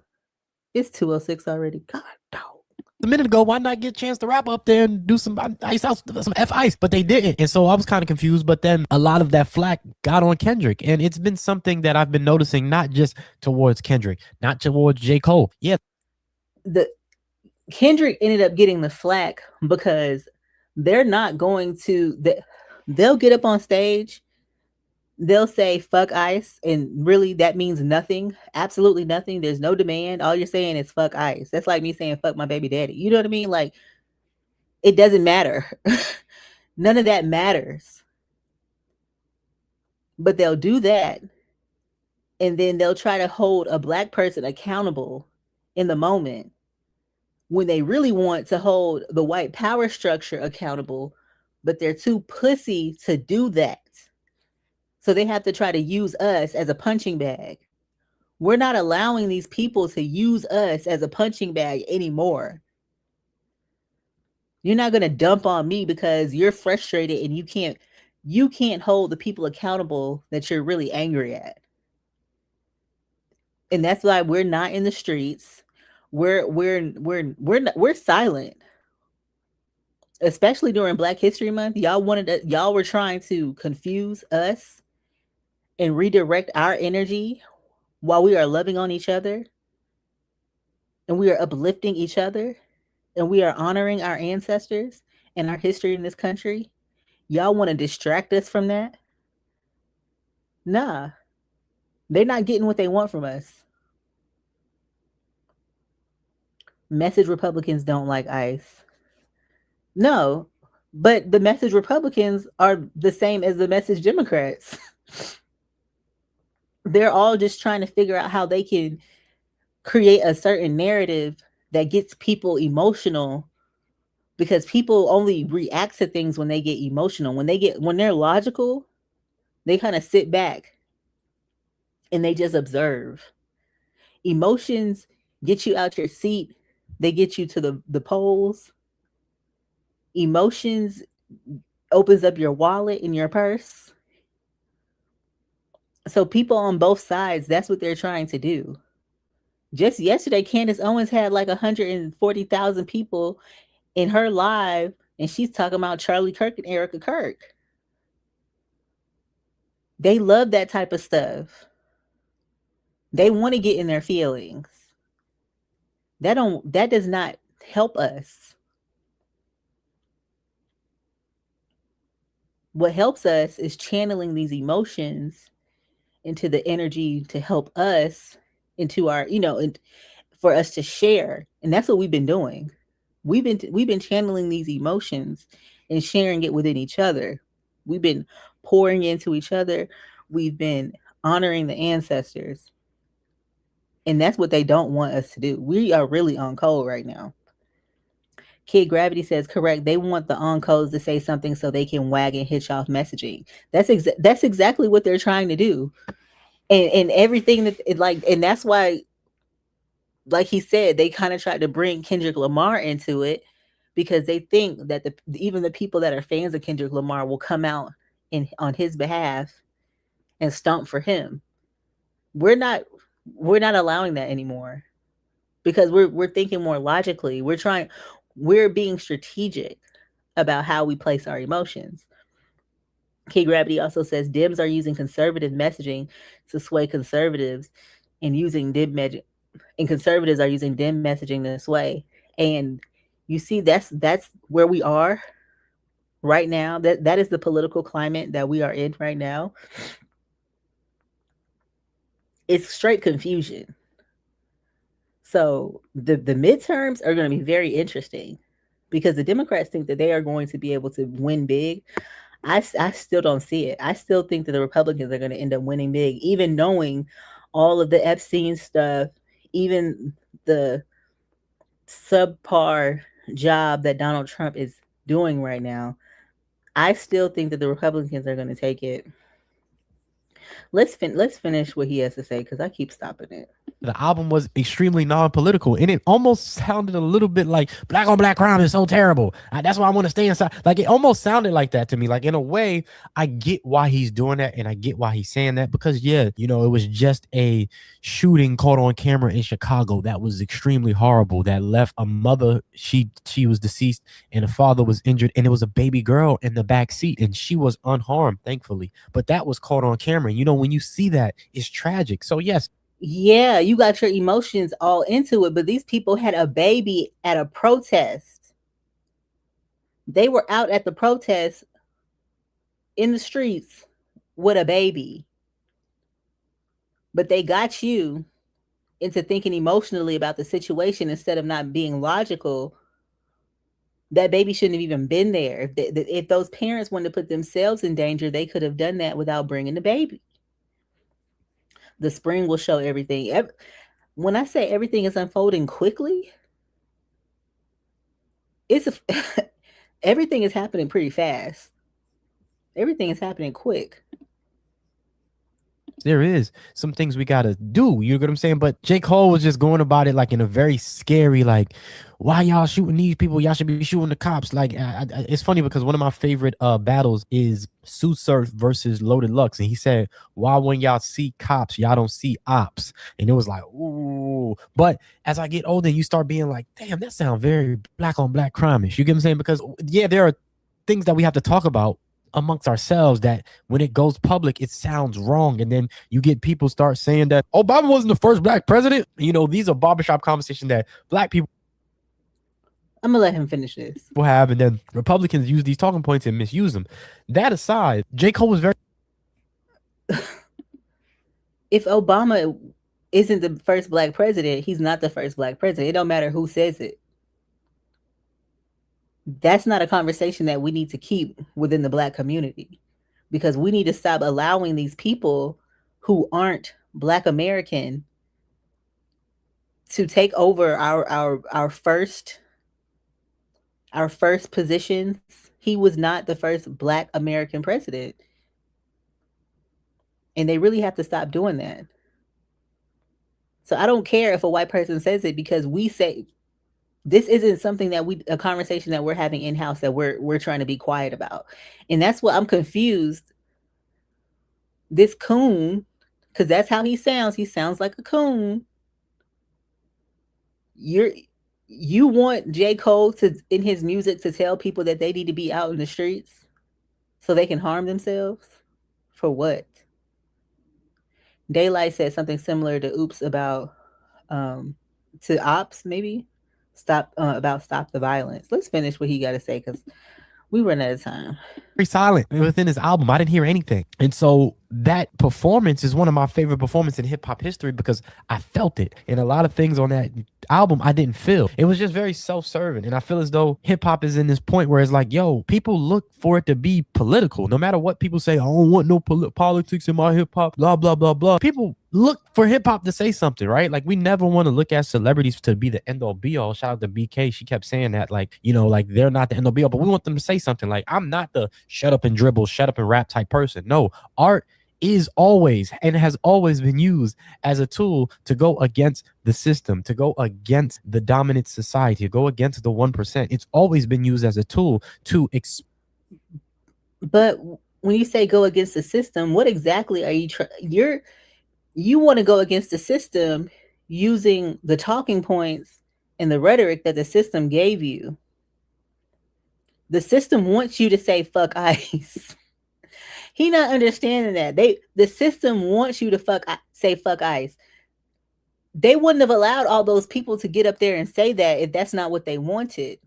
it's 2:06 already. God, dog. A minute ago, why not get a chance to wrap up there and do some ice out, some F ice? But they didn't. And so I was kind of confused. But then a lot of that flack got on Kendrick. And it's been something that I've been noticing, not just towards Kendrick, not towards J. Cole. Yeah. The Kendrick ended up getting the flack because they're not going to, they'll get up on stage, they'll say fuck ICE, and really that means nothing, absolutely nothing. There's no demand. All you're saying is fuck ICE. That's like me saying fuck my baby daddy. You know what I mean? Like, it doesn't matter. None of that matters. But they'll do that, and then they'll try to hold a black person accountable in the moment when they really want to hold the white power structure accountable, but they're too pussy to do that. So they have to try to use us as a punching bag. We're not allowing these people to use us as a punching bag anymore. You're not going to dump on me because you're frustrated and you can't hold the people accountable that you're really angry at. And that's why we're not in the streets. We're silent. Especially during Black History Month, y'all were trying to confuse us and redirect our energy while we are loving on each other and we are uplifting each other and we are honoring our ancestors and our history in this country. Y'all want to distract us from that? Nah, they're not getting what they want from us. Message Republicans don't like ICE. No, but the message Republicans are the same as the message Democrats. They're all just trying to figure out how they can create a certain narrative that gets people emotional, because people only react to things when they get emotional. When they're logical, they kind of sit back and they just observe. Emotions get you out your seat. They get you to the polls. Emotions opens up your wallet and your purse. So people on both sides, that's what they're trying to do. Just yesterday, Candace Owens had like 140,000 people in her live, and she's talking about Charlie Kirk and Erica Kirk. They love that type of stuff. They want to get in their feelings. That does not help us. What helps us is channeling these emotions into the energy to help us into our, and for us to share. And that's what we've been doing. We've been channeling these emotions and sharing it within each other. We've been pouring into each other. We've been honoring the ancestors. And that's what they don't want us to do. We are really on cold right now. Kid Gravity says, correct. They want the on-codes to say something so they can wag and hitch off messaging. That's exactly what they're trying to do. And everything and that's why, like he said, they kind of tried to bring Kendrick Lamar into it, because they think that even the people that are fans of Kendrick Lamar will come out on his behalf and stomp for him. We're not allowing that anymore, because we're thinking more logically. We're being strategic about how we place our emotions. Key Gravity also says Dems are using conservative messaging to sway conservatives and using and conservatives are using dim messaging to sway. And you see that's where we are right now. That is the political climate that we are in right now. It's straight confusion. So the midterms are going to be very interesting because the Democrats think that they are going to be able to win big. I still don't see it. I still think that the Republicans are going to end up winning big, even knowing all of the Epstein stuff, even the subpar job that Donald Trump is doing right now. I still think that the Republicans are going to take it. Let's finish what he has to say because I keep stopping it. The album was extremely non-political, and it almost sounded a little bit like black on black crime is so terrible. That's why I want to stay inside. Like, it almost sounded like that to me. Like, in a way, I get why he's doing that, and I get why he's saying that because, yeah, you know, it was just a shooting caught on camera in Chicago that was extremely horrible. That left a mother, she was deceased, and a father was injured, and it was a baby girl in the back seat, and she was unharmed, thankfully. But that was caught on camera. You know, when you see that, it's tragic. So yes. Yeah, you got your emotions all into it, but these people had a baby at a protest. They were out at the protest in the streets with a baby. But they got you into thinking emotionally about the situation instead of not being logical. That baby shouldn't have even been there. If those parents wanted to put themselves in danger, they could have done that without bringing the baby. The spring will show everything. When I say everything is unfolding quickly, everything is happening pretty fast. Everything is happening quick. There is some things we gotta do, you know what I'm saying? But J. Cole was just going about it like in a very scary, like, why y'all shooting these people? Y'all should be shooting the cops. Like, it's funny because one of my favorite battles is Sue Surf versus Loaded Lux, and he said, why when y'all see cops, y'all don't see ops? And it was like, ooh. But as I get older, you start being like, damn, that sounds very black on black crime-ish. You get what I'm saying? Because yeah, there are things that we have to talk about amongst ourselves that when it goes public, it sounds wrong. And then you get people start saying that Obama wasn't the first black president. You know, these are barbershop conversations that black people. I'm gonna let him finish this. Have, and then Republicans use these talking points and misuse them. That aside, J. Cole was very. If Obama isn't the first black president, he's not the first black president. It don't matter who says it. That's not a conversation that we need to keep within the black community, because we need to stop allowing these people who aren't black American to take over our first positions. He was not the first black American president. And they really have to stop doing that. So I don't care if a white person says it, because we say this isn't something that a conversation that we're having in-house that we're trying to be quiet about. And that's what I'm confused. This coon, because that's how he sounds. He sounds like a coon. You want J. Cole to, in his music, to tell people that they need to be out in the streets so they can harm themselves? For what? Daylight said something similar to Oops about to Ops, maybe about stop the violence. Let's finish what he got to say, because we run out of time. Very silent within his album. I didn't hear anything. And so that performance is one of my favorite performances in hip hop history, because I felt it. And a lot of things on that album I didn't feel. It was just very self-serving. And I feel as though hip hop is in this point where it's like, yo, people look for it to be political. No matter what people say, I don't want no politics in my hip hop, blah, blah, blah, blah. People look for hip hop to say something, right? Like, we never want to look at celebrities to be the end all be all. Shout out to BK. She kept saying that, like, you know, like, they're not the end all be all, but we want them to say something. Like, I'm not the shut up and dribble, shut up and rap type person. No, art is always and has always been used as a tool to go against the system, to go against the dominant society, to go against the 1%. It's always been used as a tool to But when you say go against the system, what exactly are you you want to go against the system using the talking points and the rhetoric that the system gave you. The system wants you to say fuck ICE. He not understanding that the system wants you to say fuck ICE. They wouldn't have allowed all those people to get up there and say that if that's not what they wanted.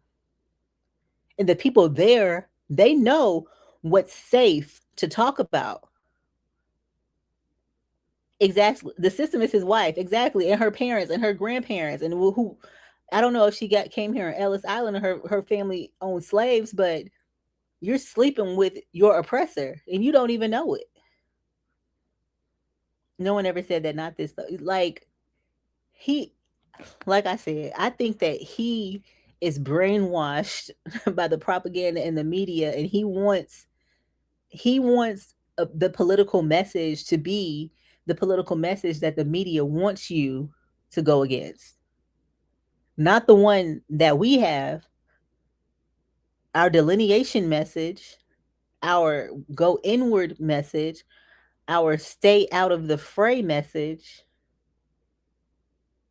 And the people there, they know what's safe to talk about. Exactly. The system is his wife. Exactly. And her parents and her grandparents and who I don't know if she came here on Ellis Island and her family owned slaves, but you're sleeping with your oppressor and you don't even know it. No one ever said that, not this though. Like I said, I think that he is brainwashed by the propaganda and the media, and he wants the political message to be the political message that the media wants you to go against, not the one that we have. Our delineation message, our go inward message, our stay out of the fray message.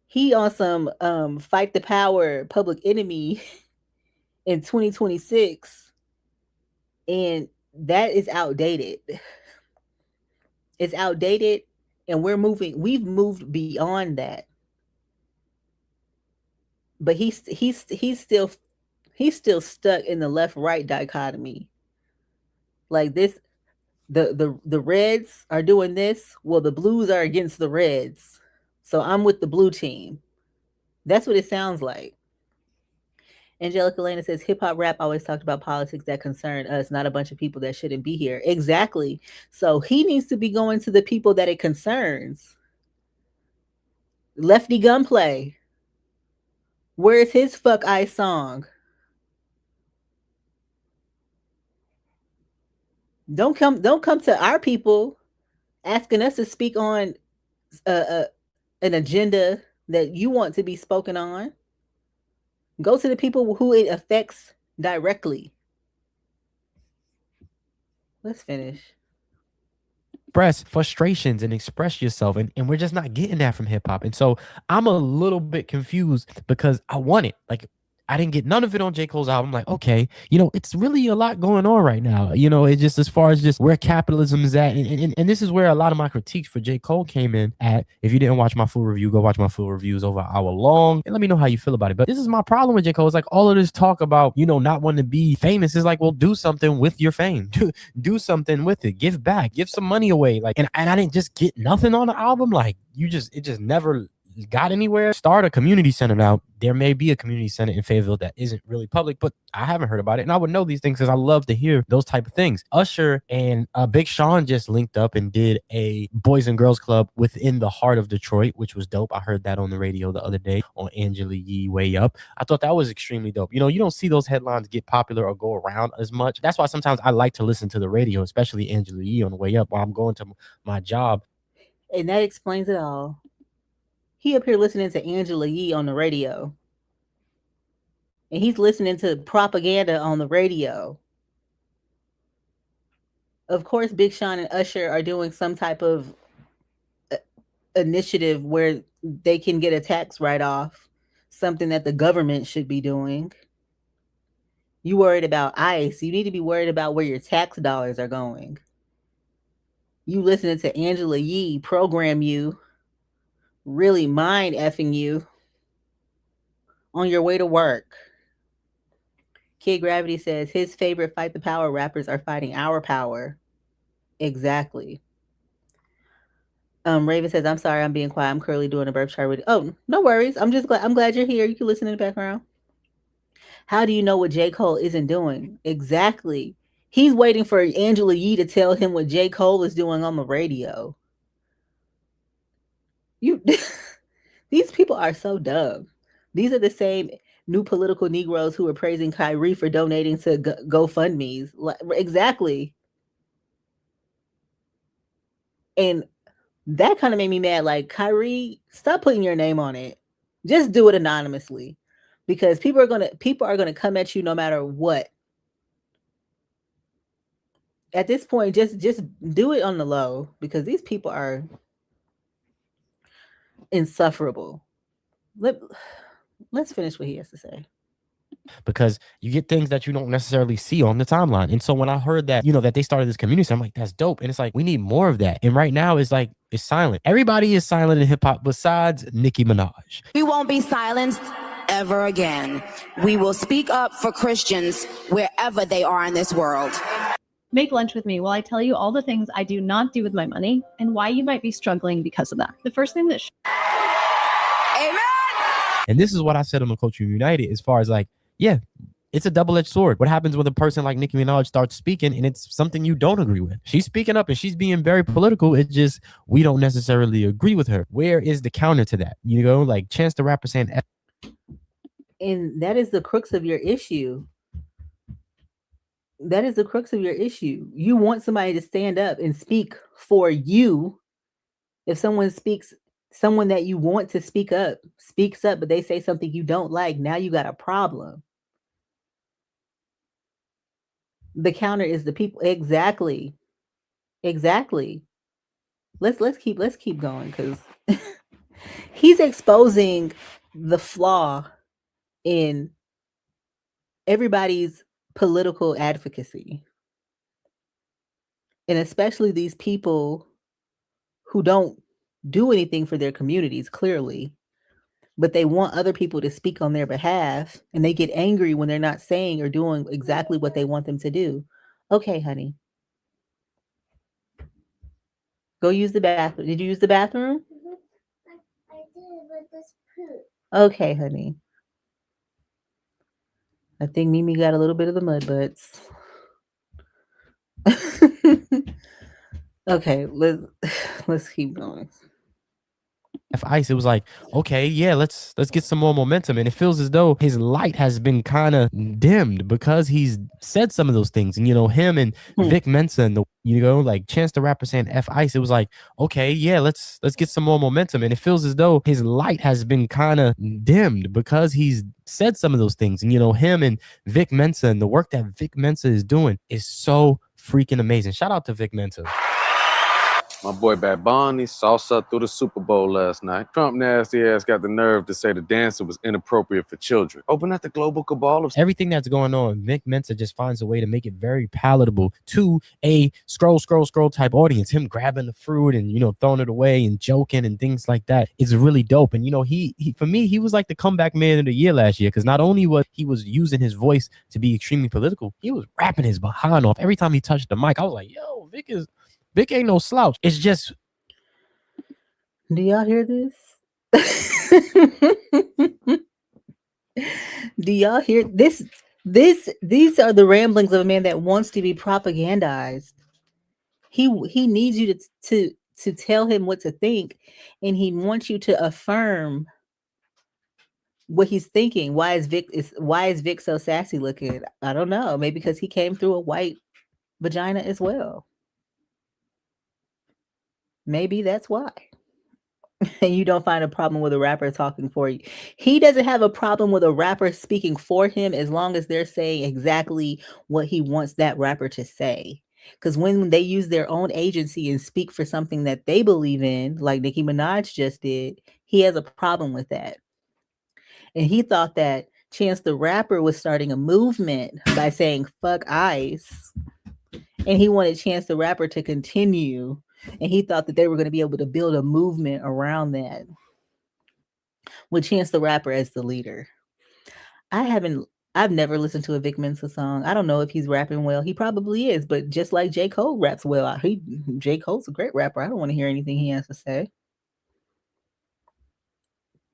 He on some fight the power public enemy in 2026, and that is outdated. It's outdated, and we've moved beyond that. But he's still stuck in the left right dichotomy. Like this, the Reds are doing this, well the Blues are against the Reds, so I'm with the blue team. That's what it sounds like. Angelica Lena says hip hop rap always talked about politics that concern us, not a bunch of people that shouldn't be here. Exactly. So he needs to be going to the people that it concerns. Lefty Gunplay, where's his fuck ICE song? Don't come to our people asking us to speak on an agenda that you want to be spoken on. Go to the people who it affects directly. Let's finish. Express frustrations and express yourself, and we're just not getting that from hip-hop. And so I'm a little bit confused because I want it. Like, I didn't get none of it on J. Cole's album. Like, okay, it's really a lot going on right now. It's just as far as just where capitalism is at. And this is where a lot of my critiques for J. Cole came in at. If you didn't watch my full review, go watch my full reviews over an hour long and let me know how you feel about it. But this is my problem with J. Cole. It's like all of this talk about, not wanting to be famous is like, well, do something with your fame. Do something with it. Give back. Give some money away. Like, and I didn't just get nothing on the album. Like, it just never got anywhere. Start a community center. Now there may be a community center in Fayetteville that isn't really public, but I haven't heard about it, and I would know these things because I love to hear those type of things. Usher and Big Sean just linked up and did a Boys and Girls Club within the heart of Detroit, which was dope. I heard that on the radio the other day on Angela Yee Way Up. I thought that was extremely dope. You don't see those headlines get popular or go around as much. That's why sometimes I like to listen to the radio, especially Angela Yee on the way up while I'm going to my job. And that explains it all. He up here listening to Angela Yee on the radio. And he's listening to propaganda on the radio. Of course, Big Sean and Usher are doing some type of initiative where they can get a tax write-off, something that the government should be doing. You worried about ICE. You need to be worried about where your tax dollars are going. You listening to Angela Yee program you, really mind effing you on your way to work. Kid Gravity says his favorite fight the power rappers are fighting our power. Exactly. Raven says, I'm sorry, I'm being quiet. I'm currently doing a burp chart with. Oh, no worries. I'm glad you're here. You can listen in the background. How do you know what J. Cole isn't doing? Exactly. He's waiting for Angela Yee to tell him what J. Cole is doing on the radio. These people are so dumb. These are the same new political Negroes who are praising Kyrie for donating to GoFundMe's. Exactly. And that kind of made me mad. Like, Kyrie, stop putting your name on it. Just do it anonymously, because people are gonna come at you no matter what. At this point, just do it on the low, because these people are insufferable. Let's finish what he has to say. because you get things that you don't necessarily see on the timeline. And so when I heard that, that they started this community, I'm like, that's dope. And it's like, we need more of that. And right now it's like, it's silent. Everybody is silent in hip hop besides Nicki Minaj. We won't be silenced ever again. We will speak up for Christians wherever they are in this world. Make lunch with me while I tell you all the things I do not do with my money and why you might be struggling because of that. The first thing that Amen. And this is what I said on the Culture United, as far as like, yeah, it's a double-edged sword. What happens when a person like Nicki Minaj starts speaking and it's something you don't agree with? She's speaking up and she's being very political. It's just, we don't necessarily agree with her. Where is the counter to that? Like Chance the Rapper saying F. And that is the crux of your issue. That is the crux of your issue. You want somebody to stand up and speak for you. If someone that you want to speak up, speaks up, but they say something you don't like, now you got a problem. The counter is the people. Exactly. Let's keep going, because he's exposing the flaw in everybody's political advocacy, and especially these people who don't do anything for their communities, clearly, but they want other people to speak on their behalf, and they get angry when they're not saying or doing exactly what they want them to do. Okay, honey, go use the bathroom. Did you use the bathroom? I did, but this poop. Okay, honey. I think Mimi got a little bit of the mud butts. Okay, let's keep going. Ice, it was like, okay, yeah, let's get some more momentum. And it feels as though his light has been kind of dimmed because he's said some of those things. And him and Vic Mensa and like Chance the Rapper saying F Ice, it was like, okay, yeah, let's get some more momentum. And it feels as though his light has been kind of dimmed because he's said some of those things. And him and Vic Mensa and the work that Vic Mensa is doing is so freaking amazing. Shout out to Vic Mensa. My boy Bad Bunny salsa through the Super Bowl last night. Trump nasty ass got the nerve to say the dancer was inappropriate for children. Open at the global cabal of everything that's going on. Vic Mensa just finds a way to make it very palatable to a scroll type audience. Him grabbing the fruit and throwing it away and joking and things like that. It's really dope. And he for me, he was like the comeback man of the year last year, because not only was he using his voice to be extremely political, he was rapping his behind off. Every time he touched the mic, I was like, yo, Vic ain't no slouch. It's just. Do y'all hear this? Do y'all hear this? These are the ramblings of a man that wants to be propagandized. He needs you to tell him what to think, and he wants you to affirm what he's thinking. Why is Vic so sassy looking? I don't know. Maybe because he came through a white vagina as well. Maybe that's why. And you don't find a problem with a rapper talking for you. He doesn't have a problem with a rapper speaking for him as long as they're saying exactly what he wants that rapper to say. Because when they use their own agency and speak for something that they believe in, like Nicki Minaj just did, he has a problem with that. And he thought that Chance the Rapper was starting a movement by saying, fuck ICE. And he wanted Chance the Rapper to continue. And he thought that they were going to be able to build a movement around that with Chance the Rapper as the leader. I've never listened to a Vic Mensa song. I don't know if he's rapping well. He probably is, but just like J. Cole raps well, J. Cole's a great rapper. I don't want to hear anything he has to say.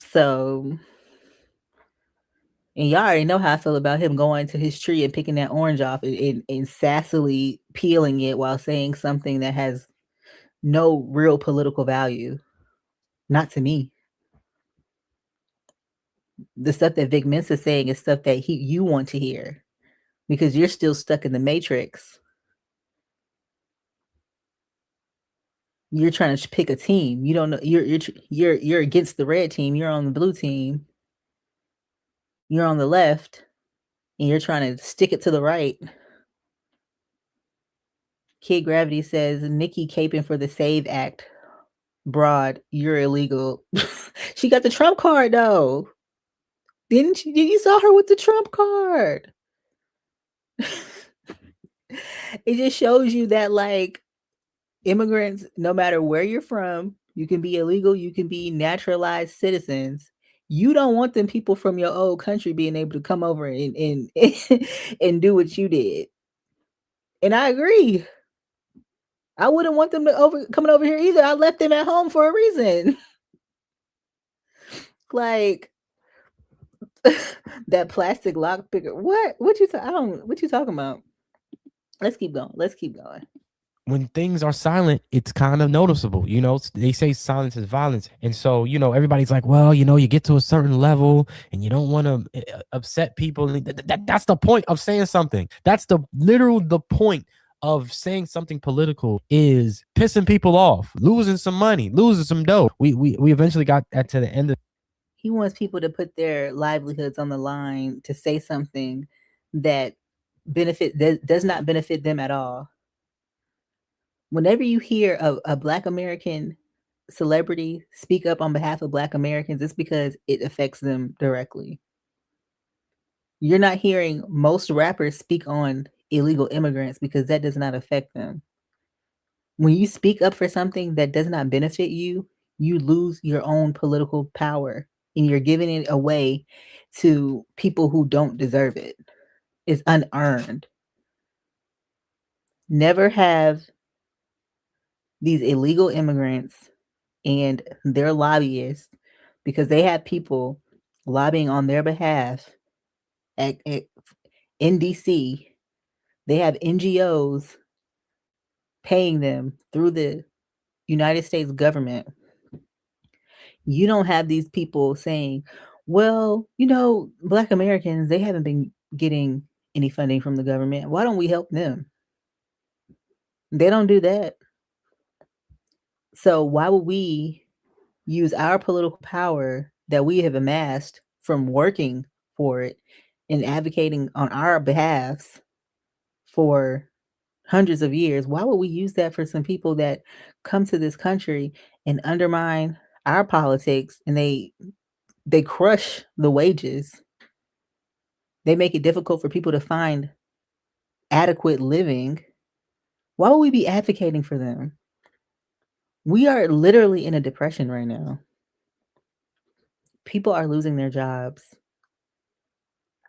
So, and y'all already know how I feel about him going to his tree and picking that orange off and sassily peeling it while saying something that has no real political value. Not to me. The stuff that Vic Mensa is saying is stuff that you want to hear because you're still stuck in the matrix. You're trying to pick a team. You don't know. You're against the red team. You're on the blue team. You're on the left, and you're trying to stick it to the right. Kid Gravity says, Nikki caping for the SAVE Act. Broad, you're illegal. She got the Trump card, though. Didn't you saw her with the Trump card? It just shows you that, like, immigrants, no matter where you're from, you can be illegal, you can be naturalized citizens. You don't want them people from your old country being able to come over and and do what you did. And I agree. I wouldn't want them coming over here either. I left them at home for a reason. Like that plastic lock picker. What? What you talking about? Let's keep going. Let's keep going. When things are silent, it's kind of noticeable. You know, they say silence is violence. And so, you know, everybody's like, well, you know, you get to a certain level and you don't want to upset people. That's the point of saying something. That's the point of saying something political, is pissing people off, losing some money, losing some dough. We eventually got to the end of. He wants people to put their livelihoods on the line to say something that does not benefit them at all. Whenever you hear a Black American celebrity speak up on behalf of Black Americans, it's because it affects them directly. You're not hearing most rappers speak on illegal immigrants because that does not affect them. When you speak up for something that does not benefit you, you lose your own political power and you're giving it away to people who don't deserve it. It's unearned. Never have these illegal immigrants and their lobbyists, because they have people lobbying on their behalf in DC. They have NGOs paying them through the United States government. You don't have these people saying, well, you know, Black Americans, they haven't been getting any funding from the government. Why don't we help them? They don't do that. So why would we use our political power that we have amassed from working for it and advocating on our behalves for hundreds of years? Why would we use that for some people that come to this country and undermine our politics, and they crush the wages? They make it difficult for people to find adequate living. Why would we be advocating for them? We are literally in a depression right now. People are losing their jobs.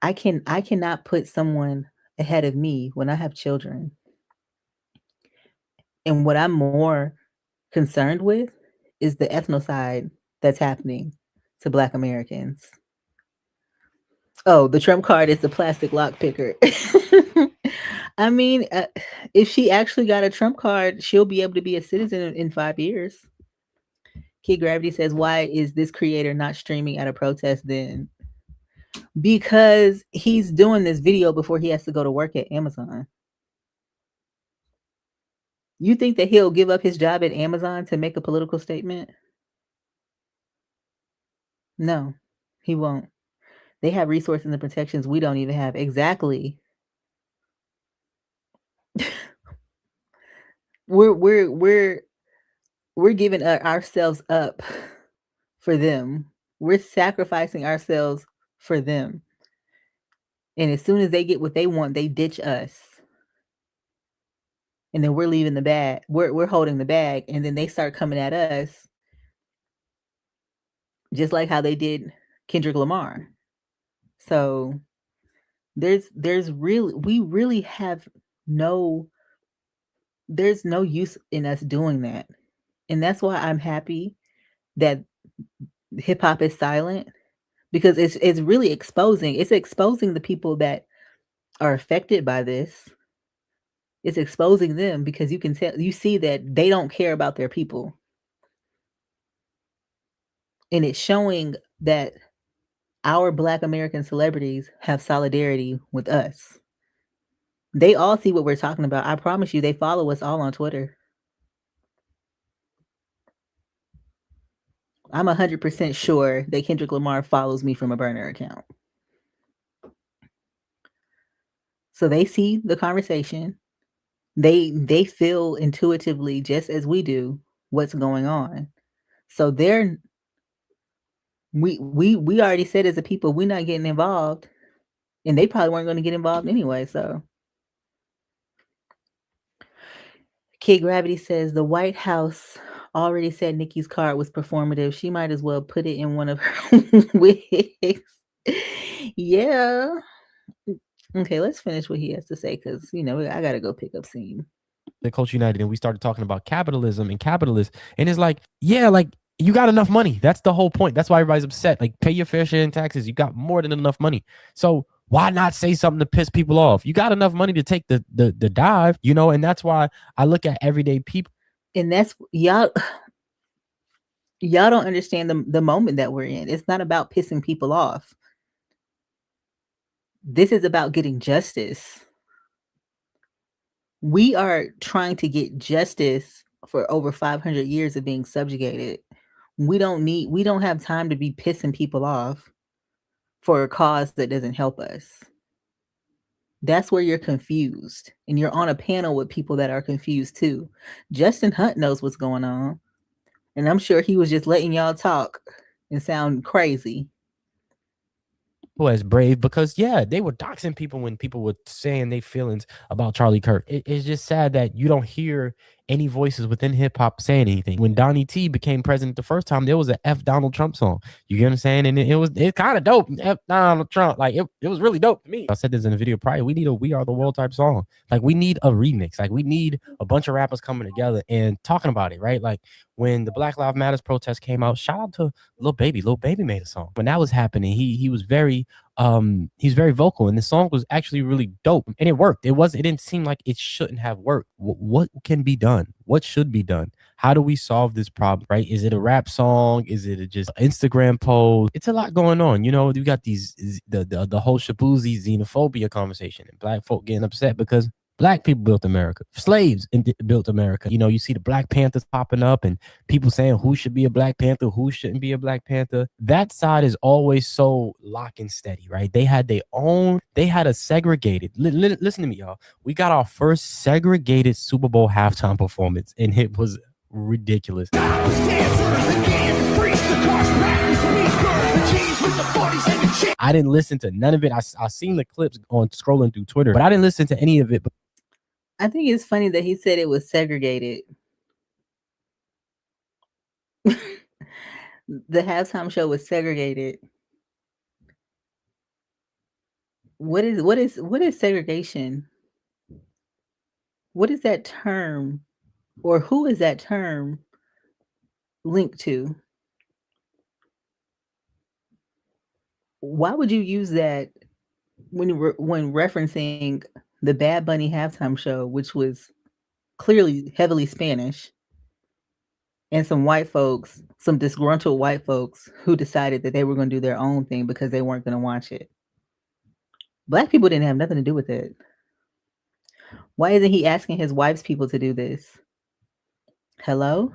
I cannot put someone ahead of me when I have children. And what I'm more concerned with is the ethnocide that's happening to Black Americans. Oh, the Trump card is the plastic lock picker. I mean, if she actually got a Trump card, she'll be able to be a citizen in 5 years. Kid Gravity says, why is this creator not streaming at a protest then? Because he's doing this video before he has to go to work at Amazon. You think that he'll give up his job at Amazon to make a political statement? No, he won't. They have resources and protections we don't even have. Exactly. We're giving ourselves up for them. We're sacrificing ourselves for them. And as soon as they get what they want, they ditch us. And then we're leaving the bag. We're holding the bag, and then they start coming at us, just like how they did Kendrick Lamar. So there's no use in us doing that. And that's why I'm happy that hip hop is silent, because it's really exposing the people that are affected by this. It's exposing them because you see that they don't care about their people. And it's showing that our Black American celebrities have solidarity with us. They all see what we're talking about. I promise you, they follow us all on Twitter. I'm 100% sure that Kendrick Lamar follows me from a burner account. So they see the conversation. They feel intuitively, just as we do, what's going on. So they're We already said as a people we're not getting involved, and they probably weren't going to get involved anyway. So, Kid Gravity says the White House already said Nikki's card was performative. She might as well put it in one of her wigs. Yeah. Okay, let's finish what he has to say because I gotta go pick up Scene. The Culture United, and we started talking about capitalism and capitalists, and it's like, yeah, like you got enough money. That's the whole point. That's why everybody's upset. Like, pay your fair share in taxes. You got more than enough money. So why not say something to piss people off? You got enough money to take the dive, and that's why I look at everyday people. And that's y'all don't understand the moment that we're in. It's not about pissing people off. This is about getting justice. We are trying to get justice for over 500 years of being subjugated. We don't have time to be pissing people off for a cause that doesn't help us. That's where you're confused. And you're on a panel with people that are confused too. Justin Hunt knows what's going on. And I'm sure he was just letting y'all talk and sound crazy. As brave, because they were doxing people when people were saying their feelings about Charlie Kirk. It's just sad that you don't hear any voices within hip-hop saying anything. When Donnie T became president the first time, there was a F Donald Trump song. You get what I'm saying? And it's kind of dope. F Donald Trump, like it was really dope to me. I said this in a video prior. We need a We Are the World type song. Like, we need a remix. Like, we need a bunch of rappers coming together and talking about it, right? Like, when the Black Lives Matter protest came out, shout out to Lil Baby. Lil Baby made a song. When that was happening, he was very he's very vocal, and the song was actually really dope, and it worked. It didn't seem like it shouldn't have worked. What can be done? What should be done? How do we solve this problem, right? Is it a rap song? Is it just an Instagram post? It's a lot going on. You got the whole Shabuzi xenophobia conversation, and black folk getting upset because Black people built America. Slaves built America. You see the Black Panthers popping up and people saying who should be a Black Panther, who shouldn't be a Black Panther. That side is always so lock and steady, right? They had a segregated, listen to me, y'all. We got our first segregated Super Bowl halftime performance, and it was ridiculous. I didn't listen to none of it. I seen the clips on scrolling through Twitter, but I didn't listen to any of it. I think it's funny that he said it was segregated. The halftime show was segregated. What is segregation? What is that term, or who is that term linked to? Why would you use that when referencing the Bad Bunny halftime show, which was clearly heavily Spanish, and some white folks, some disgruntled white folks who decided that they were going to do their own thing because they weren't going to watch it? Black people didn't have nothing to do with it. Why isn't he asking his wife's people to do this? Hello?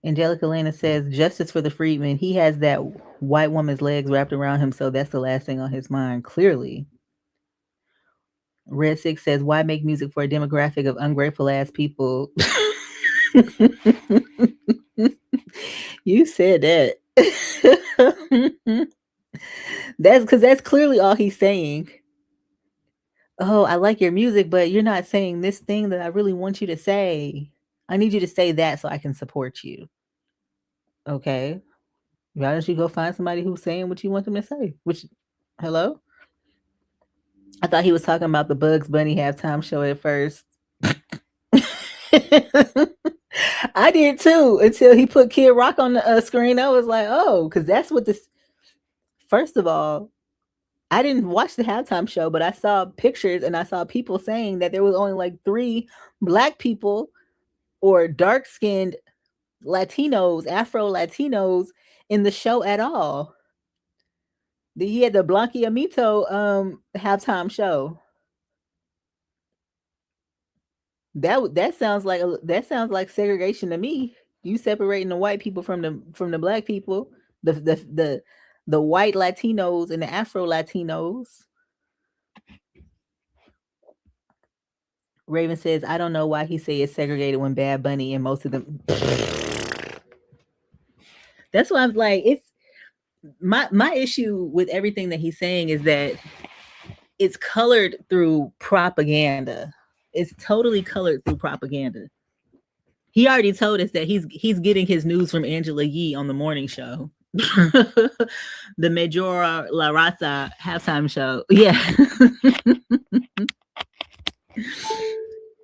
Angelica Lena says, justice for the freedman. He has that white woman's legs wrapped around him, so that's the last thing on his mind, clearly. Red Six says, why make music for a demographic of ungrateful ass people? You said that. That's clearly all he's saying. Oh, I like your music, but you're not saying this thing that I really want you to say. I need you to say that so I can support you. Okay. Why don't you go find somebody who's saying what you want them to say? Hello? I thought he was talking about the Bugs Bunny halftime show at first. I did too, until he put Kid Rock on the screen. I was like, oh, because that's what this. First of all, I didn't watch the halftime show, but I saw pictures and I saw people saying that there was only like 3 Black people or dark-skinned Latinos, Afro Latinos in the show at all. He had the Blanquiamito halftime show. That sounds like segregation to me. You separating the white people from the Black people, the white Latinos and the Afro Latinos. Raven says, I don't know why he say it's segregated when Bad Bunny and most of them. That's why I'm like, it's my issue with everything that he's saying is that it's colored through propaganda. It's totally colored through propaganda. He already told us that he's getting his news from Angela Yee on the morning show. The Majora La Raza halftime show. Yeah.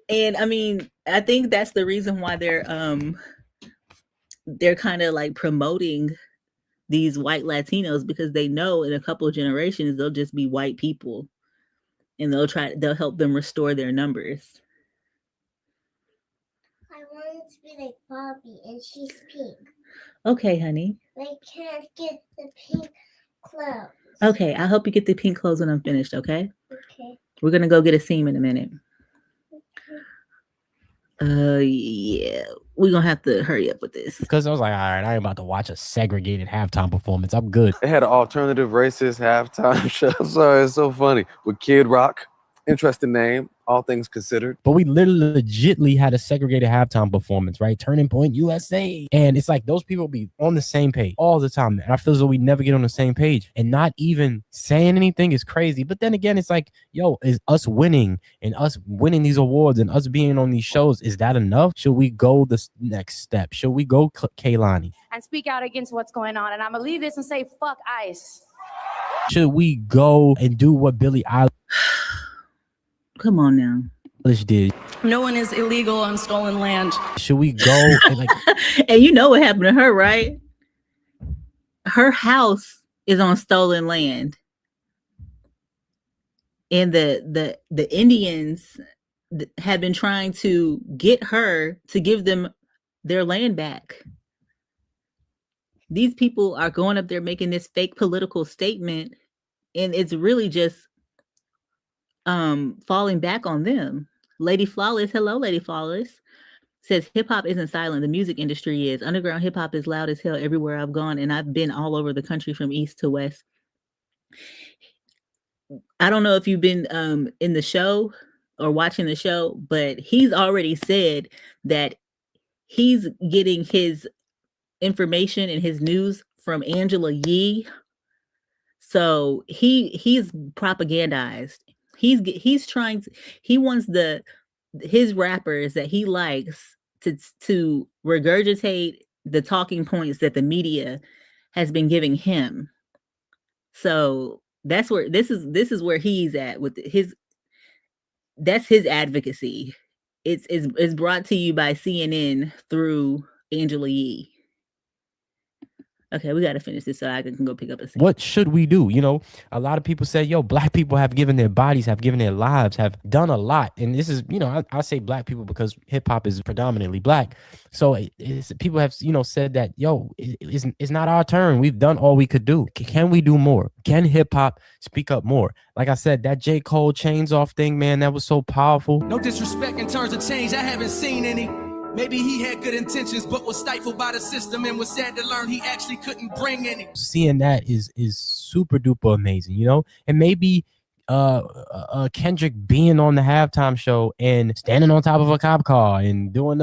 And I mean, I think that's the reason why they're kind of like promoting these white Latinos, because they know in a couple of generations they'll just be white people and they'll help them restore their numbers. I want it to be like Bobby, and she's pink. Okay, honey. I can't get the pink clothes. Okay, I hope you get the pink clothes when I'm finished, okay? Okay. We're gonna go get a seam in a minute. Yeah, we're gonna have to hurry up with this. Because I was like, all right, I ain't about to watch a segregated halftime performance. I'm good. They had an alternative racist halftime show. Sorry, it's so funny. With Kid Rock. Interesting name, all things considered. But we literally legitly had a segregated halftime performance, right? Turning Point USA. And it's like those people be on the same page all the time. And I feel as though we never get on the same page. And not even saying anything is crazy. But then again, it's like, yo, is us winning and us winning these awards and us being on these shows, is that enough? Should we go the next step? Should we go Kehlani? And speak out against what's going on. And I'm going to leave this and say, fuck ICE. Should we go and do what Billie Eilish Come on now. did? No one is illegal on stolen land. Should we go and like and you know what happened to her, right? Her house is on stolen land. And the Indians have been trying to get her to give them their land back. These people are going up there making this fake political statement, and it's really just falling back on them. Lady Flawless, hello Lady Flawless, says hip-hop isn't silent, the music industry is. Underground hip-hop is loud as hell everywhere I've gone, and I've been all over the country from east to west. I don't know if you've been in the show or watching the show, but he's already said that he's getting his information and his news from Angela Yee. So he's propagandized. He's trying to, he wants his rappers that he likes to regurgitate the talking points that the media has been giving him. So that's where this is where he's at with that's his advocacy. It's brought to you by CNN through Angela Yee. Okay, we got to finish this so I can go pick up a scene. What should we do? You know, a lot of people say, yo, black people have given their bodies, have given their lives, have done a lot. And this is, you know, I say black people because hip hop is predominantly black. So people have, you know, said that, yo, it's not our turn. We've done all we could do. Can we do more? Can hip hop speak up more? Like I said, that J. Cole Chains Off thing, man, that was so powerful. No disrespect in terms of change, I haven't seen any. Maybe he had good intentions, but was stifled by the system and was sad to learn he actually couldn't bring any. Seeing that is super duper amazing, you know? And maybe Kendrick being on the halftime show and standing on top of a cop car and doing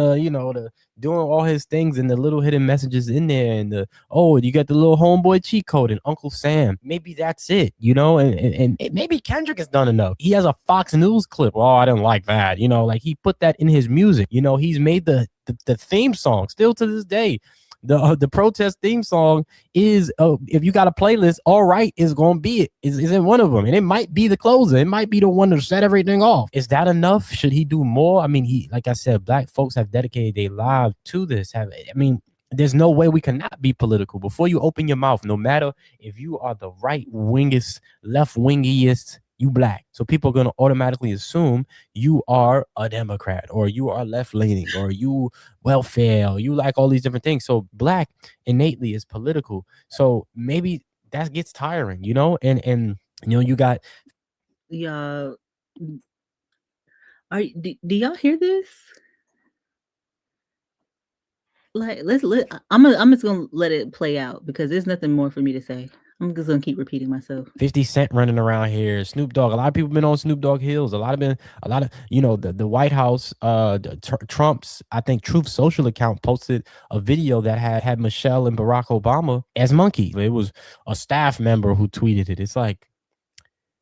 doing all his things and the little hidden messages in there and you got the little homeboy cheat code and Uncle Sam. Maybe that's it, you know, and maybe Kendrick has done enough. He has a Fox News clip. Oh, I didn't like that. You know, like he put that in his music. You know, he's made the theme song still to this day. The protest theme song is if you got a playlist, all right is gonna be it. Is in one of them, and it might be the closer. It might be the one to set everything off. Is that enough? Should he do more? I mean, like I said, black folks have dedicated their lives to this. There's no way we cannot be political. Before you open your mouth, no matter if you are the right wingest, left wingiest, you black. So people are going to automatically assume you are a Democrat or you are left leaning or you welfare or you like all these different things. So black innately is political. So maybe that gets tiring, you know, and you know, you got. Y'all, do y'all hear this? Like, I'm just gonna let it play out because there's nothing more for me to say. I'm just gonna keep repeating myself. 50 Cent running around here, Snoop Dogg. A lot of people been on Snoop Dogg heels. A lot of, the White House, Trump's, I think, Truth Social account posted a video that had Michelle and Barack Obama as monkeys. It was a staff member who tweeted it. It's like,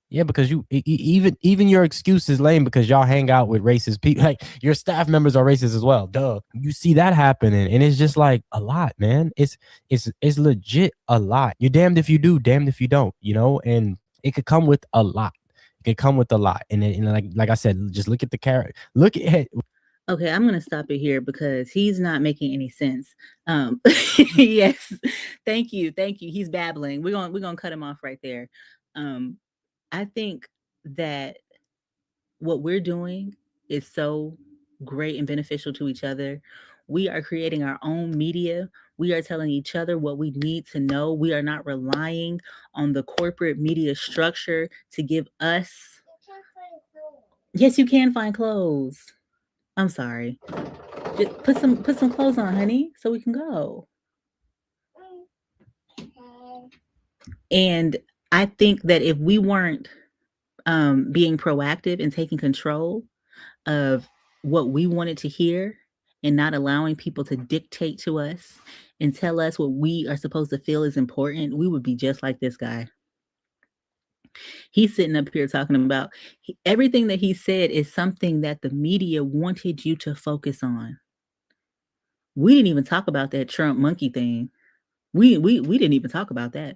yeah, because even your excuse is lame because y'all hang out with racist people. Like, your staff members are racist as well. Duh. You see that happening, and it's just like a lot, man. It's legit a lot. You're damned if you do, damned if you don't. And it could come with a lot. It could come with a lot, and like I said, just look at the character. Look at. Okay, I'm gonna stop it here because he's not making any sense. Yes, thank you. He's babbling. We're gonna cut him off right there. I think that what we're doing is so great and beneficial to each other. We are creating our own media. We are telling each other what we need to know. We are not relying on the corporate media structure to give us. Yes, you can find clothes. I'm sorry. Just put some clothes on, honey, so we can go. And I think that if we weren't being proactive and taking control of what we wanted to hear and not allowing people to dictate to us and tell us what we are supposed to feel is important, we would be just like this guy. He's sitting up here talking about everything that he said is something that the media wanted you to focus on. We didn't even talk about that Trump monkey thing. We didn't even talk about that.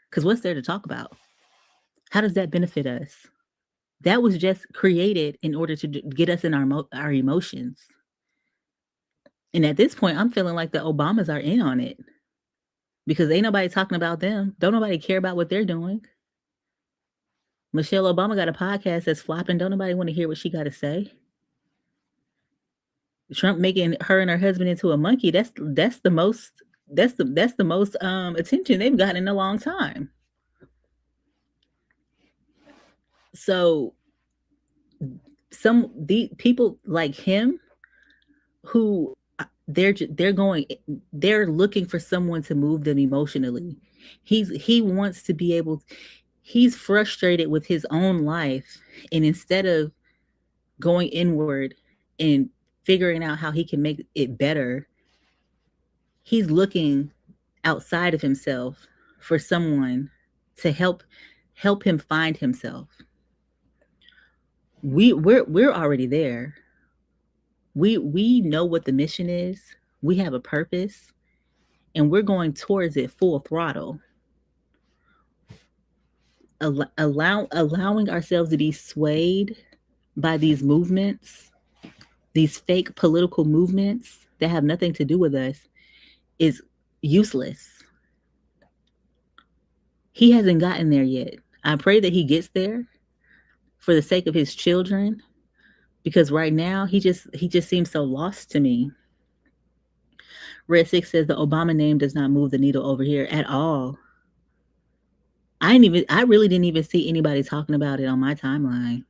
Because what's there to talk about? How does that benefit us? That was just created in order to get us in our emotions. And at this point, I'm feeling like the Obamas are in on it. Because ain't nobody talking about them. Don't nobody care about what they're doing. Michelle Obama got a podcast that's flopping. Don't nobody want to hear what she got to say. Trump making her and her husband into a monkey. That's the most attention they've gotten in a long time. So the people like him who they're looking for someone to move them emotionally. He wants to be able. He's frustrated with his own life, and instead of going inward and figuring out how he can make it better, he's looking outside of himself for someone to help him find himself. We're already there. We know what the mission is. We have a purpose, and we're going towards it full throttle. Allowing ourselves to be swayed by these movements, these fake political movements that have nothing to do with us, is useless. He hasn't gotten there yet. I pray that he gets there for the sake of his children, because right now he just seems so lost to me. Red 6 says the Obama name does not move the needle over here at all. I really didn't even see anybody talking about it on my timeline.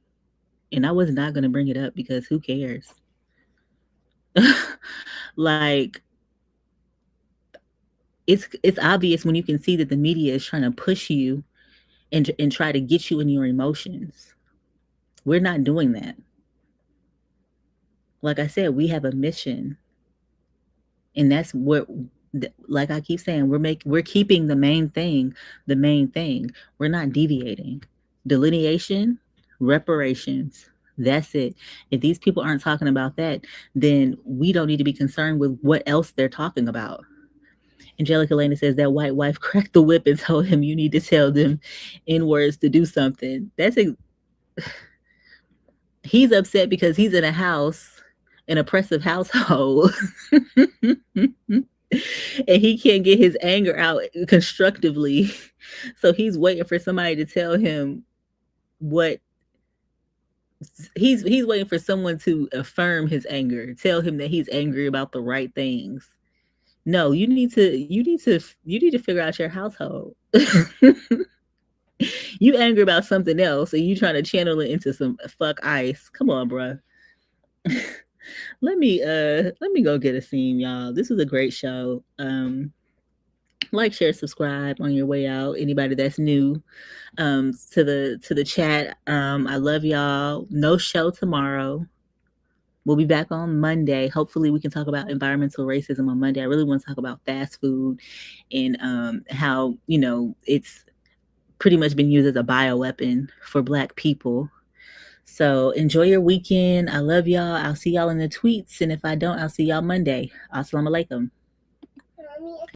And I was not going to bring it up because who cares? Like, it's obvious when you can see that the media is trying to push you and try to get you in your emotions. We're not doing that. Like I said, we have a mission. And that's what, like I keep saying, we're keeping the main thing. We're not deviating. Delineation, reparations. That's it. If these people aren't talking about that, then we don't need to be concerned with what else they're talking about. Angelica Lena says that white wife cracked the whip and told him, you need to tell them in words to do something. He's upset because he's in a house, an oppressive household. And he can't get his anger out constructively. So he's waiting for somebody to tell him what he's waiting for someone to affirm his anger, tell him that he's angry about the right things. No, you need to figure out your household. You angry about something else and you trying to channel it into some fuck ice. Come on, bro. Let me go get a scene, y'all. This was a great show. Like, share, subscribe on your way out. Anybody that's new to the chat, I love y'all. No show tomorrow. We'll be back on Monday. Hopefully we can talk about environmental racism on Monday. I really want to talk about fast food and how, you know, it's pretty much been used as a bioweapon for Black people. So enjoy your weekend. I love y'all. I'll see y'all in the tweets. And if I don't, I'll see y'all Monday. Assalamu alaikum.